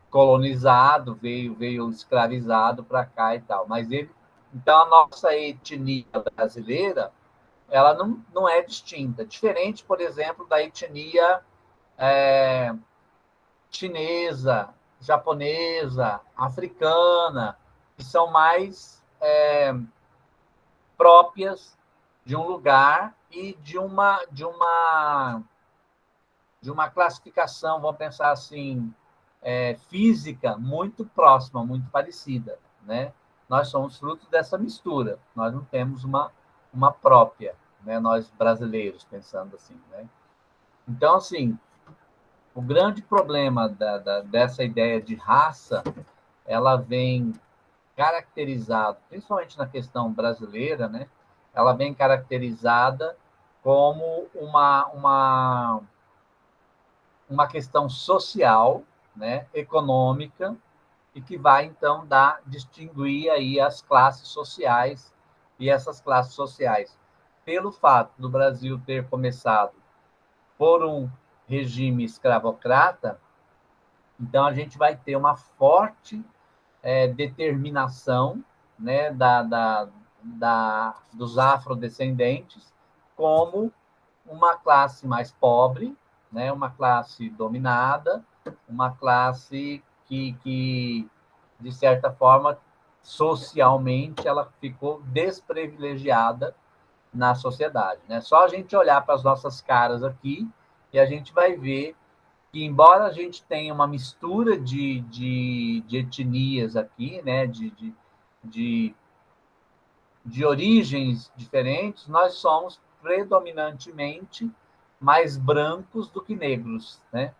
colonizado, veio escravizado para cá e tal. Mas então a nossa etnia brasileira, ela não é distinta, diferente, por exemplo, da etnia chinesa, japonesa, africana, que são mais próprias de um lugar e de uma classificação, vamos pensar assim, física muito próxima, muito parecida, né? Nós somos fruto dessa mistura, nós não temos uma própria, né? Nós brasileiros, pensando assim, né? Então, assim, o grande problema dessa ideia de raça, ela vem caracterizado, principalmente na questão brasileira, né? Ela vem caracterizada como uma questão social, né, econômica, e que vai, então, distinguir aí as classes sociais, e essas classes sociais, pelo fato do Brasil ter começado por um regime escravocrata, então a gente vai ter uma forte determinação, né, dos afrodescendentes como uma classe mais pobre, né, uma classe dominada, uma classe que de certa forma, socialmente, ela ficou desprivilegiada na sociedade, né? Só a gente olhar para as nossas caras aqui e a gente vai ver que, embora a gente tenha uma mistura de etnias aqui, né? De origens diferentes, nós somos predominantemente mais brancos do que negros, né?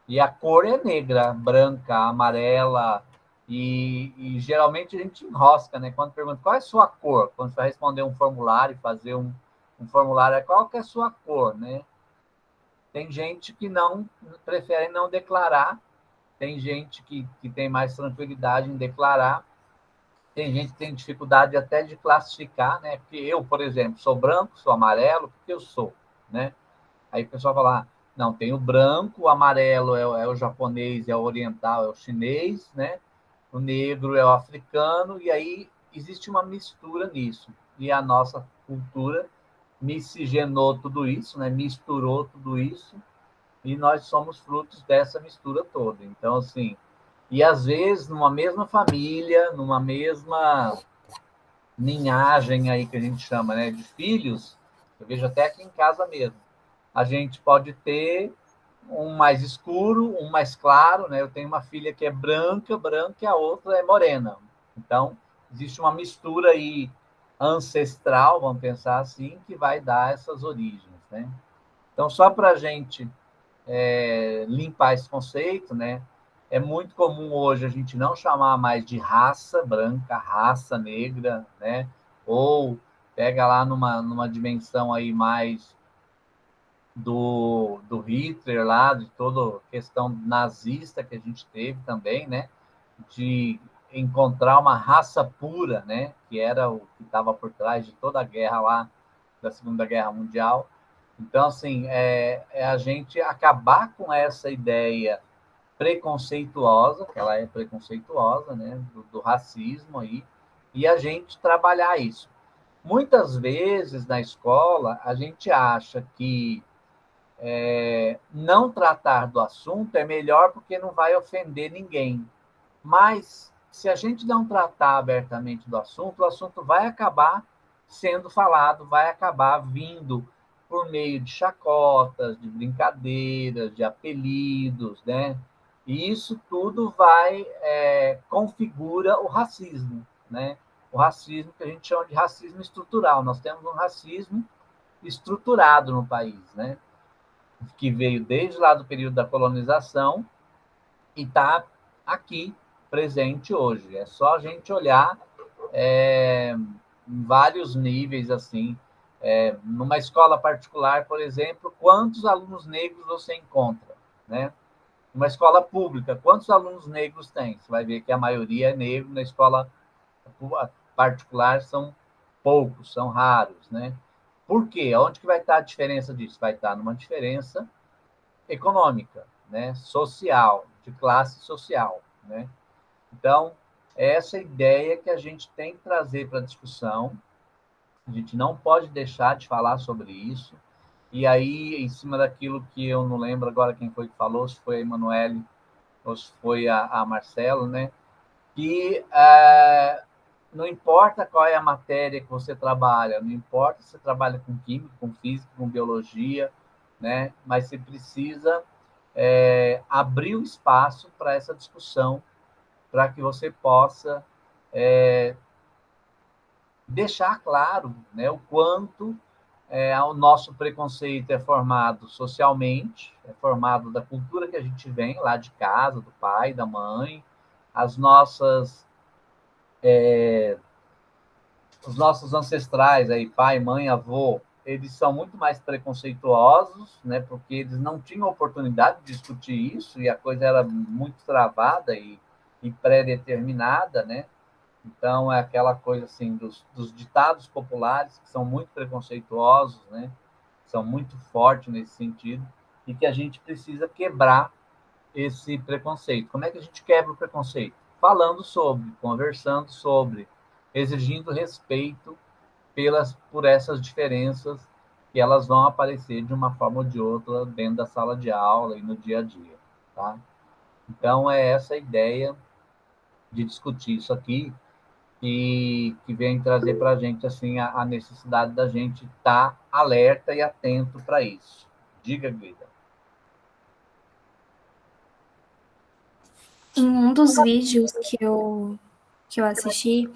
E a cor é negra, branca, amarela, e geralmente a gente enrosca, né? Quando pergunta qual é a sua cor, quando você vai responder um formulário, fazer um formulário, qual que é a sua cor, né? Tem gente que não prefere não declarar, tem gente que tem mais tranquilidade em declarar, tem gente que tem dificuldade até de classificar, né? Porque eu, por exemplo, sou branco, sou amarelo, porque eu sou, né? Aí o pessoal fala, não, tem o branco, o amarelo é o japonês, é o oriental, é o chinês, né? O negro é o africano, e aí existe uma mistura nisso. E a nossa cultura miscigenou tudo isso, né? Misturou tudo isso, e nós somos frutos dessa mistura toda. Então, assim, e às vezes, numa mesma família, numa mesma linhagem aí que a gente chama, né, de filhos, eu vejo até aqui em casa mesmo, a gente pode ter um mais escuro, um mais claro, né? Eu tenho uma filha que é branca, e a outra é morena. Então, existe uma mistura aí ancestral, vamos pensar assim, que vai dar essas origens, né? Então, só para a gente limpar esse conceito, né? É muito comum hoje a gente não chamar mais de raça branca, raça negra, né? Ou pega lá numa dimensão aí mais do Hitler lá, de toda a questão nazista que a gente teve também, né? De encontrar uma raça pura, né? Que era o que estava por trás de toda a guerra lá, da Segunda Guerra Mundial. Então, assim, é a gente acabar com essa ideia preconceituosa, que ela é preconceituosa, né? Do racismo aí, e a gente trabalhar isso. Muitas vezes na escola a gente acha que não tratar do assunto é melhor porque não vai ofender ninguém. Mas, se a gente não tratar abertamente do assunto, o assunto vai acabar sendo falado, vai acabar vindo por meio de chacotas, de brincadeiras, de apelidos, né? E isso tudo configura o racismo, né? O racismo que a gente chama de racismo estrutural. Nós temos um racismo estruturado no país, né? Que veio desde lá do período da colonização e está aqui presente hoje. É só a gente olhar em vários níveis assim. Numa escola particular, por exemplo, quantos alunos negros você encontra, né? Numa escola pública, quantos alunos negros tem? Você vai ver que a maioria é negro. Na escola particular são poucos, são raros, né? Por quê? Onde que vai estar a diferença disso? Vai estar numa diferença econômica, né? Social, de classe social, né? Então, essa ideia que a gente tem que trazer para a discussão, a gente não pode deixar de falar sobre isso. E aí, em cima daquilo que eu não lembro agora quem foi que falou, se foi a Emanuele ou se foi a Marcelo, né? Que não importa qual é a matéria que você trabalha, não importa se você trabalha com química, com física, com biologia, né? Mas você precisa abrir o espaço para essa discussão, para que você possa deixar claro, né, o quanto o nosso preconceito é formado socialmente, é formado da cultura que a gente vem lá de casa, do pai, da mãe, os nossos ancestrais, aí, pai, mãe, avô, eles são muito mais preconceituosos, né, porque eles não tinham oportunidade de discutir isso, e a coisa era muito travada e pré-determinada, né? Então, é aquela coisa assim dos ditados populares, que são muito preconceituosos, né? São muito fortes nesse sentido, e que a gente precisa quebrar esse preconceito. Como é que a gente quebra o preconceito? Falando sobre, conversando sobre, exigindo respeito por essas diferenças, que elas vão aparecer de uma forma ou de outra dentro da sala de aula e no dia a dia, tá? Então, é essa a ideia de discutir isso aqui. que vem trazer para a gente assim, a necessidade da gente estar alerta e atento para isso. Diga, Guida. Em um dos vídeos que eu assisti,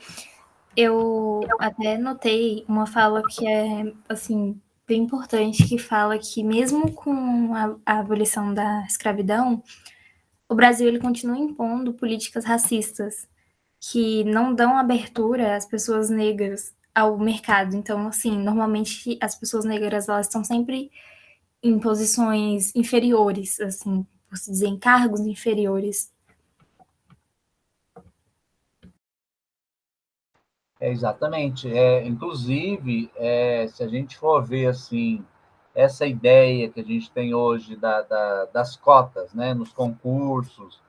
eu até notei uma fala que é, assim, bem importante, que fala que mesmo com a abolição da escravidão, o Brasil ele continua impondo políticas racistas que não dão abertura às pessoas negras ao mercado. Então, assim, normalmente as pessoas negras elas estão sempre em posições inferiores, assim, por se dizer, em cargos inferiores. Exatamente. Inclusive, se a gente for ver assim, essa ideia que a gente tem hoje das cotas, né, nos concursos,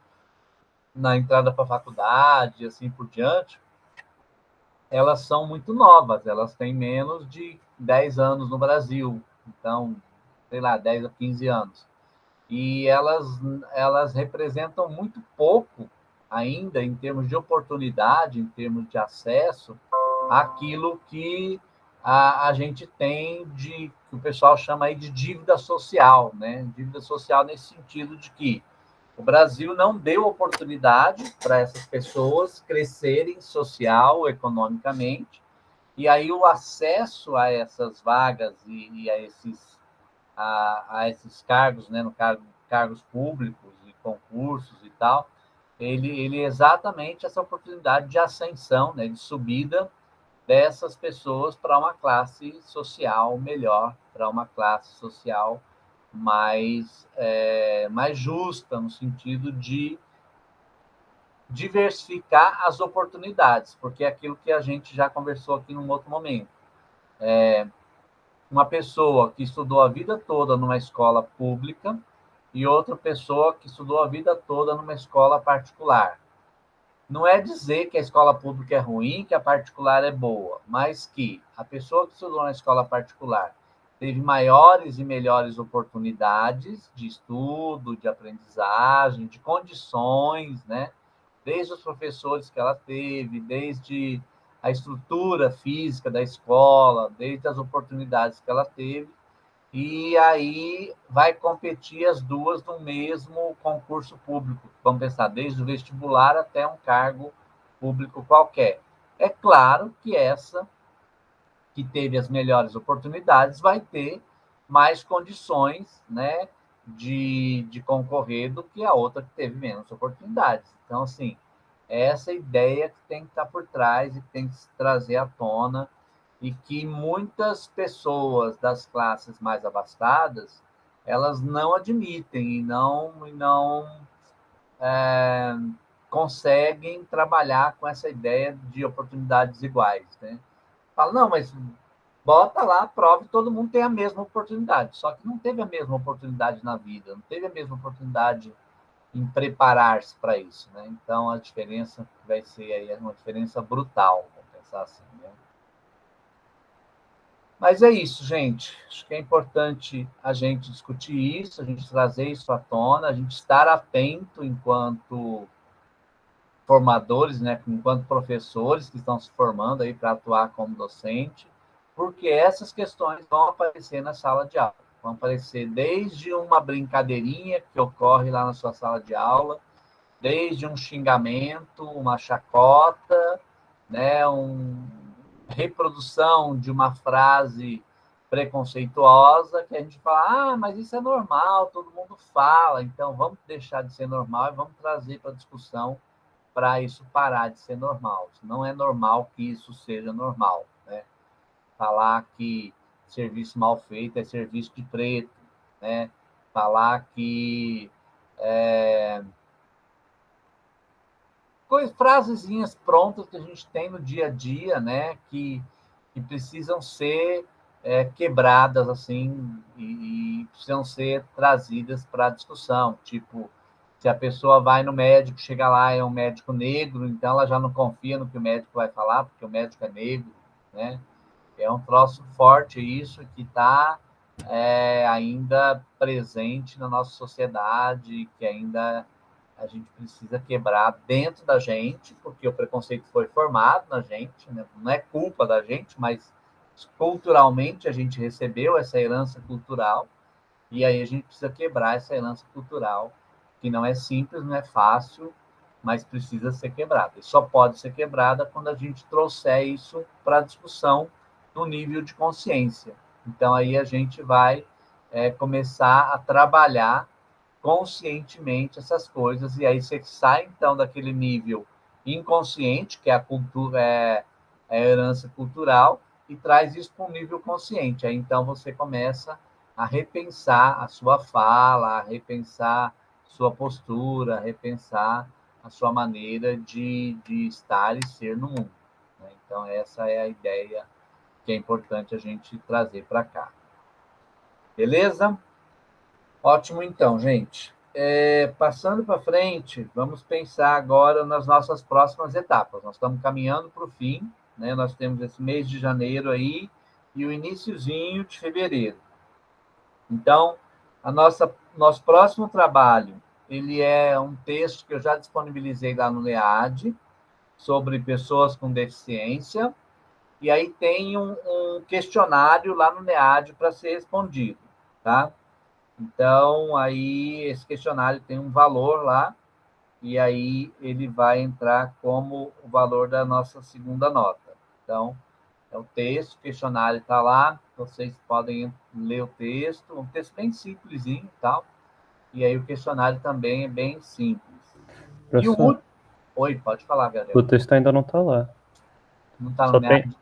na entrada para a faculdade, assim por diante, elas são muito novas, elas têm menos de 10 anos no Brasil, então, sei lá, 10 a 15 anos. E elas representam muito pouco ainda em termos de oportunidade, em termos de acesso, àquilo que a gente tem que o pessoal chama aí de dívida social, né? Dívida social nesse sentido de que o Brasil não deu oportunidade para essas pessoas crescerem social, economicamente, e aí o acesso a essas vagas e a esses cargos, né, no cargos públicos e concursos e tal, ele é exatamente essa oportunidade de ascensão, né, de subida dessas pessoas para uma classe social melhor, para uma classe social mais justa, no sentido de diversificar as oportunidades, porque é aquilo que a gente já conversou aqui num outro momento. Uma pessoa que estudou a vida toda numa escola pública e outra pessoa que estudou a vida toda numa escola particular. Não é dizer que a escola pública é ruim, que a particular é boa, mas que a pessoa que estudou na escola particular teve maiores e melhores oportunidades de estudo, de aprendizagem, de condições, né? Desde os professores que ela teve, desde a estrutura física da escola, desde as oportunidades que ela teve, e aí vai competir as duas no mesmo concurso público. Vamos pensar, desde o vestibular até um cargo público qualquer. É claro que essa que teve as melhores oportunidades vai ter mais condições, né, de concorrer do que a outra que teve menos oportunidades. Então, assim, essa ideia que tem que estar por trás e que tem que se trazer à tona e que muitas pessoas das classes mais abastadas elas não admitem e não conseguem trabalhar com essa ideia de oportunidades iguais, né? Fala, não, mas bota lá a prova e todo mundo tem a mesma oportunidade, só que não teve a mesma oportunidade na vida, não teve a mesma oportunidade em preparar-se para isso, né? Então a diferença vai ser aí uma diferença brutal, vamos pensar assim, né? Mas é isso, gente. Acho que é importante a gente discutir isso, a gente trazer isso à tona, a gente estar atento enquanto formadores, né, enquanto professores que estão se formando aí para atuar como docente, porque essas questões vão aparecer na sala de aula. Vão aparecer desde uma brincadeirinha que ocorre lá na sua sala de aula, desde um xingamento, uma chacota, né, reprodução de uma frase preconceituosa que a gente fala, mas isso é normal, todo mundo fala, então vamos deixar de ser normal e vamos trazer para a discussão para isso parar de ser normal. Não é normal que isso seja normal, né? Falar que serviço mal feito é serviço de preto, né? Falar que frasezinhas prontas que a gente tem no dia a dia, né? Que precisam ser quebradas assim e precisam ser trazidas para a discussão. Tipo, se a pessoa vai no médico, chega lá, é um médico negro, então ela já não confia no que o médico vai falar, porque o médico é negro, né? É um troço forte isso que está ainda presente na nossa sociedade, que ainda a gente precisa quebrar dentro da gente, porque o preconceito foi formado na gente, né? Não é culpa da gente, mas culturalmente a gente recebeu essa herança cultural, e aí a gente precisa quebrar essa herança cultural, que não é simples, não é fácil, mas precisa ser quebrada. E só pode ser quebrada quando a gente trouxer isso para a discussão no nível de consciência. Então, aí a gente vai começar a trabalhar conscientemente essas coisas, e aí você sai, então, daquele nível inconsciente, que é a cultura, a herança cultural, e traz isso para um nível consciente. Aí, então, você começa a repensar a sua fala, a repensar sua postura, a repensar a sua maneira de estar e ser no mundo, né? Então, essa é a ideia que é importante a gente trazer para cá. Beleza? Ótimo, então, gente. Passando para frente, vamos pensar agora nas nossas próximas etapas. Nós estamos caminhando para o fim, né? Nós temos esse mês de janeiro aí e o iniciozinho de fevereiro. Então, nosso próximo trabalho, ele é um texto que eu já disponibilizei lá no LEAD, sobre pessoas com deficiência, e aí tem um questionário lá no LEAD para ser respondido, tá? Então, aí esse questionário tem um valor lá, e aí ele vai entrar como o valor da nossa segunda nota. Então, é o texto, o questionário está lá, vocês podem ler o texto, um texto bem simplesinho e tal, e aí o questionário também é bem simples. E o Professor, último... Oi, pode falar, Gabriel. o texto ainda não está lá. Não está no Só LEAD? tem,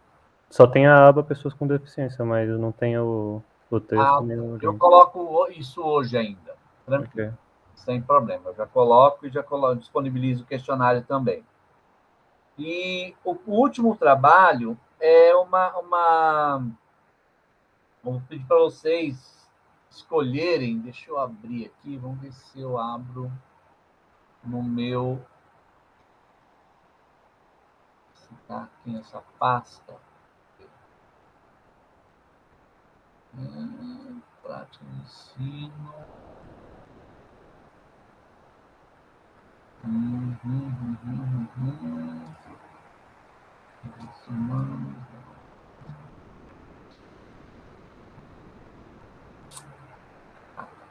só tem a aba pessoas com deficiência, mas não tem o texto nem o Eu link. coloco isso hoje ainda, tranquilo, Ok. sem problema. Eu já coloco e já disponibilizo o questionário também. E o último trabalho é vou pedir para vocês escolherem, deixa eu abrir aqui, vamos ver se eu abro no meu... Se está aqui nessa pasta. Prática de ensino.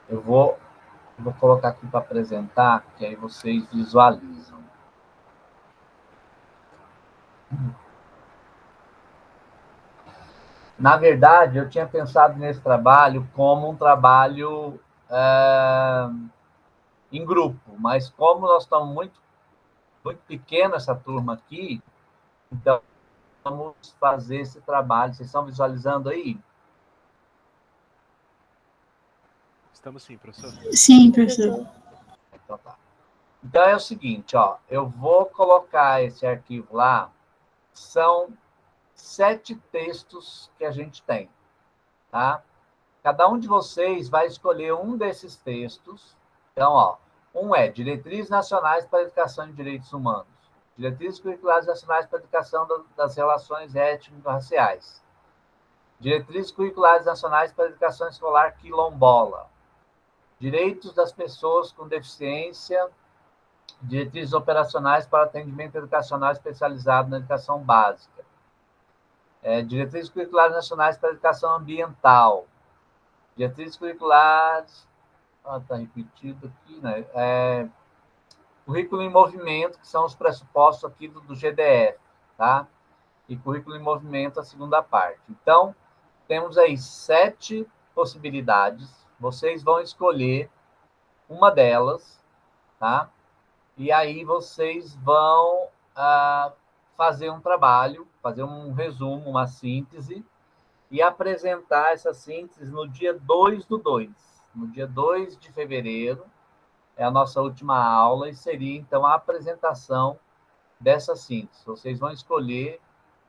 Eu vou colocar aqui para apresentar, que aí vocês visualizam. Na verdade, eu tinha pensado nesse trabalho como um trabalho em grupo, mas como nós estamos muito pequena essa turma aqui, então vamos fazer esse trabalho. Vocês estão visualizando aí? Estamos sim, professor. Sim, professor. Então tá. Então é o seguinte, ó, eu vou colocar esse arquivo lá, são 7 textos que a gente tem, tá? Cada um de vocês vai escolher um desses textos. Então, ó, um é Diretrizes Nacionais para a Educação em Direitos Humanos, Diretrizes Curriculares Nacionais para a Educação das Relações Étnico-Raciais, Diretrizes Curriculares Nacionais para a Educação Escolar Quilombola, Direitos das Pessoas com Deficiência, Diretrizes Operacionais para Atendimento Educacional Especializado na Educação Básica, Diretrizes Curriculares Nacionais para a Educação Ambiental, Diretrizes Curriculares... está repetido aqui, né? Currículo em movimento, que são os pressupostos aqui do GDF, tá? E currículo em movimento, a segunda parte. Então, temos aí 7 possibilidades. Vocês vão escolher uma delas, tá? E aí vocês vão fazer um trabalho, fazer um resumo, uma síntese, e apresentar essa síntese no dia 2/2. No dia 2 de fevereiro, é a nossa última aula, e seria, então, a apresentação dessa síntese. Vocês vão escolher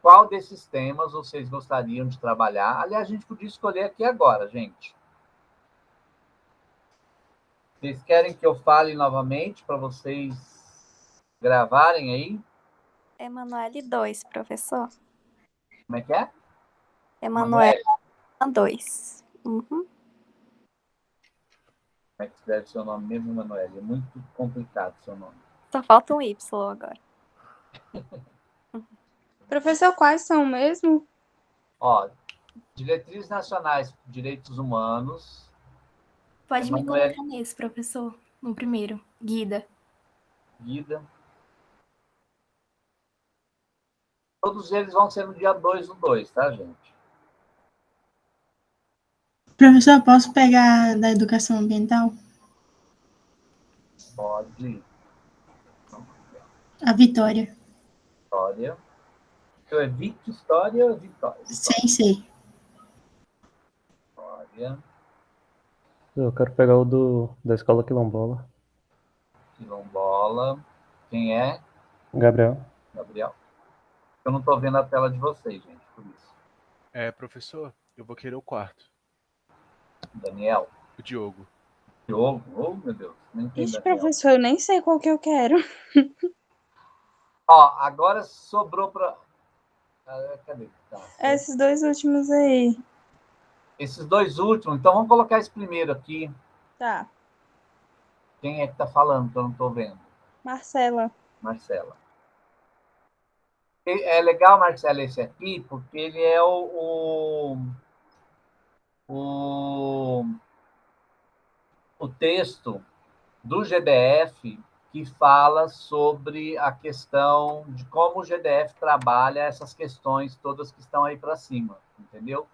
qual desses temas vocês gostariam de trabalhar. Aliás, a gente podia escolher aqui agora, gente. Vocês querem que eu fale novamente para vocês gravarem aí? Emanuele 2, professor. Como é que é? Emanuele 2. Uhum. Como é que escreve seu nome mesmo, Emanuele? É muito complicado seu nome. Só falta um Y agora. Professor, quais são mesmo? Ó, Diretrizes Nacionais de Direitos Humanos. Pode me Emanuele. colocar nesse, professor, no primeiro. Guida. Guida. Todos eles vão ser no dia 2/2, tá, gente? Professor, posso pegar da educação ambiental? Pode. A Vitória. História. Então é História ou Vitória? Sem ser. História. Eu quero pegar o da escola quilombola. Quilombola. Quem é? Gabriel. Gabriel. Eu não estou vendo a tela de vocês, gente, por isso. Professor, eu vou querer o quarto. Daniel. O Diogo. Diogo. Oh, meu Deus. Nem tem Ixi, Daniel. professor, eu nem sei qual que eu quero. Ó, agora sobrou para... cadê? Tá. Esses dois últimos aí. Esses dois últimos. Então vamos colocar esse primeiro aqui. Tá. Quem é que está falando que eu não estou vendo? Marcela. Marcela. É legal, Marcela, esse aqui, porque ele é o texto do GDF que fala sobre a questão de como o GDF trabalha essas questões todas que estão aí para cima, entendeu?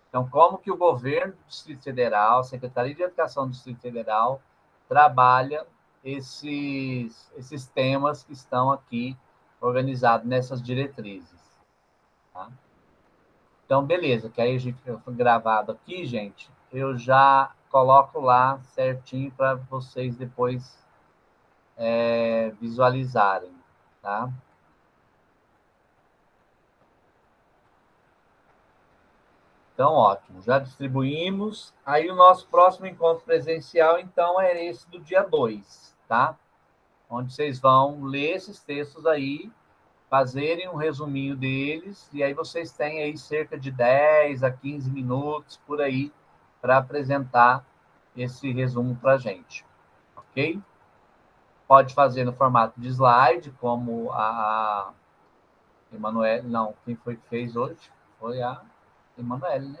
Então, como que o governo do Distrito Federal, a Secretaria de Educação do Distrito Federal, trabalha esses temas que estão aqui organizados nessas diretrizes. Tá? Então, beleza, que aí a gente foi gravado aqui, gente, eu já coloco lá certinho para vocês depois visualizarem, tá? Então, ótimo, já distribuímos. Aí o nosso próximo encontro presencial, então, é esse do dia 2, tá? Onde vocês vão ler esses textos aí, fazerem um resuminho deles, e aí vocês têm aí cerca de 10 a 15 minutos, por aí, para apresentar esse resumo para a gente, ok? Pode fazer no formato de slide, como a Emanuele, não, quem foi que fez hoje? Foi a Emanuele, né?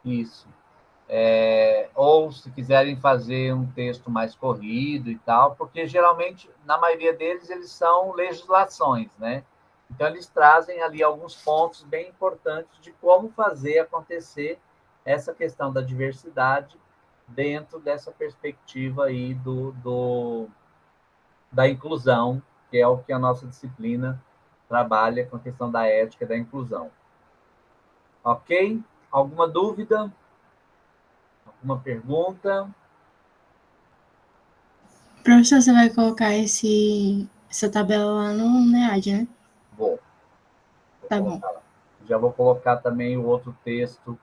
Isso. Ou se quiserem fazer um texto mais corrido e tal, porque geralmente, na maioria deles, eles são legislações, né? Então, eles trazem ali alguns pontos bem importantes de como fazer acontecer essa questão da diversidade dentro dessa perspectiva aí da inclusão, que é o que a nossa disciplina trabalha com a questão da ética da inclusão. Ok? Alguma dúvida? Alguma pergunta? Professor, você vai colocar essa tabela lá no NEAD, né? Vou Tá bom. colocar lá. Já vou colocar também o outro texto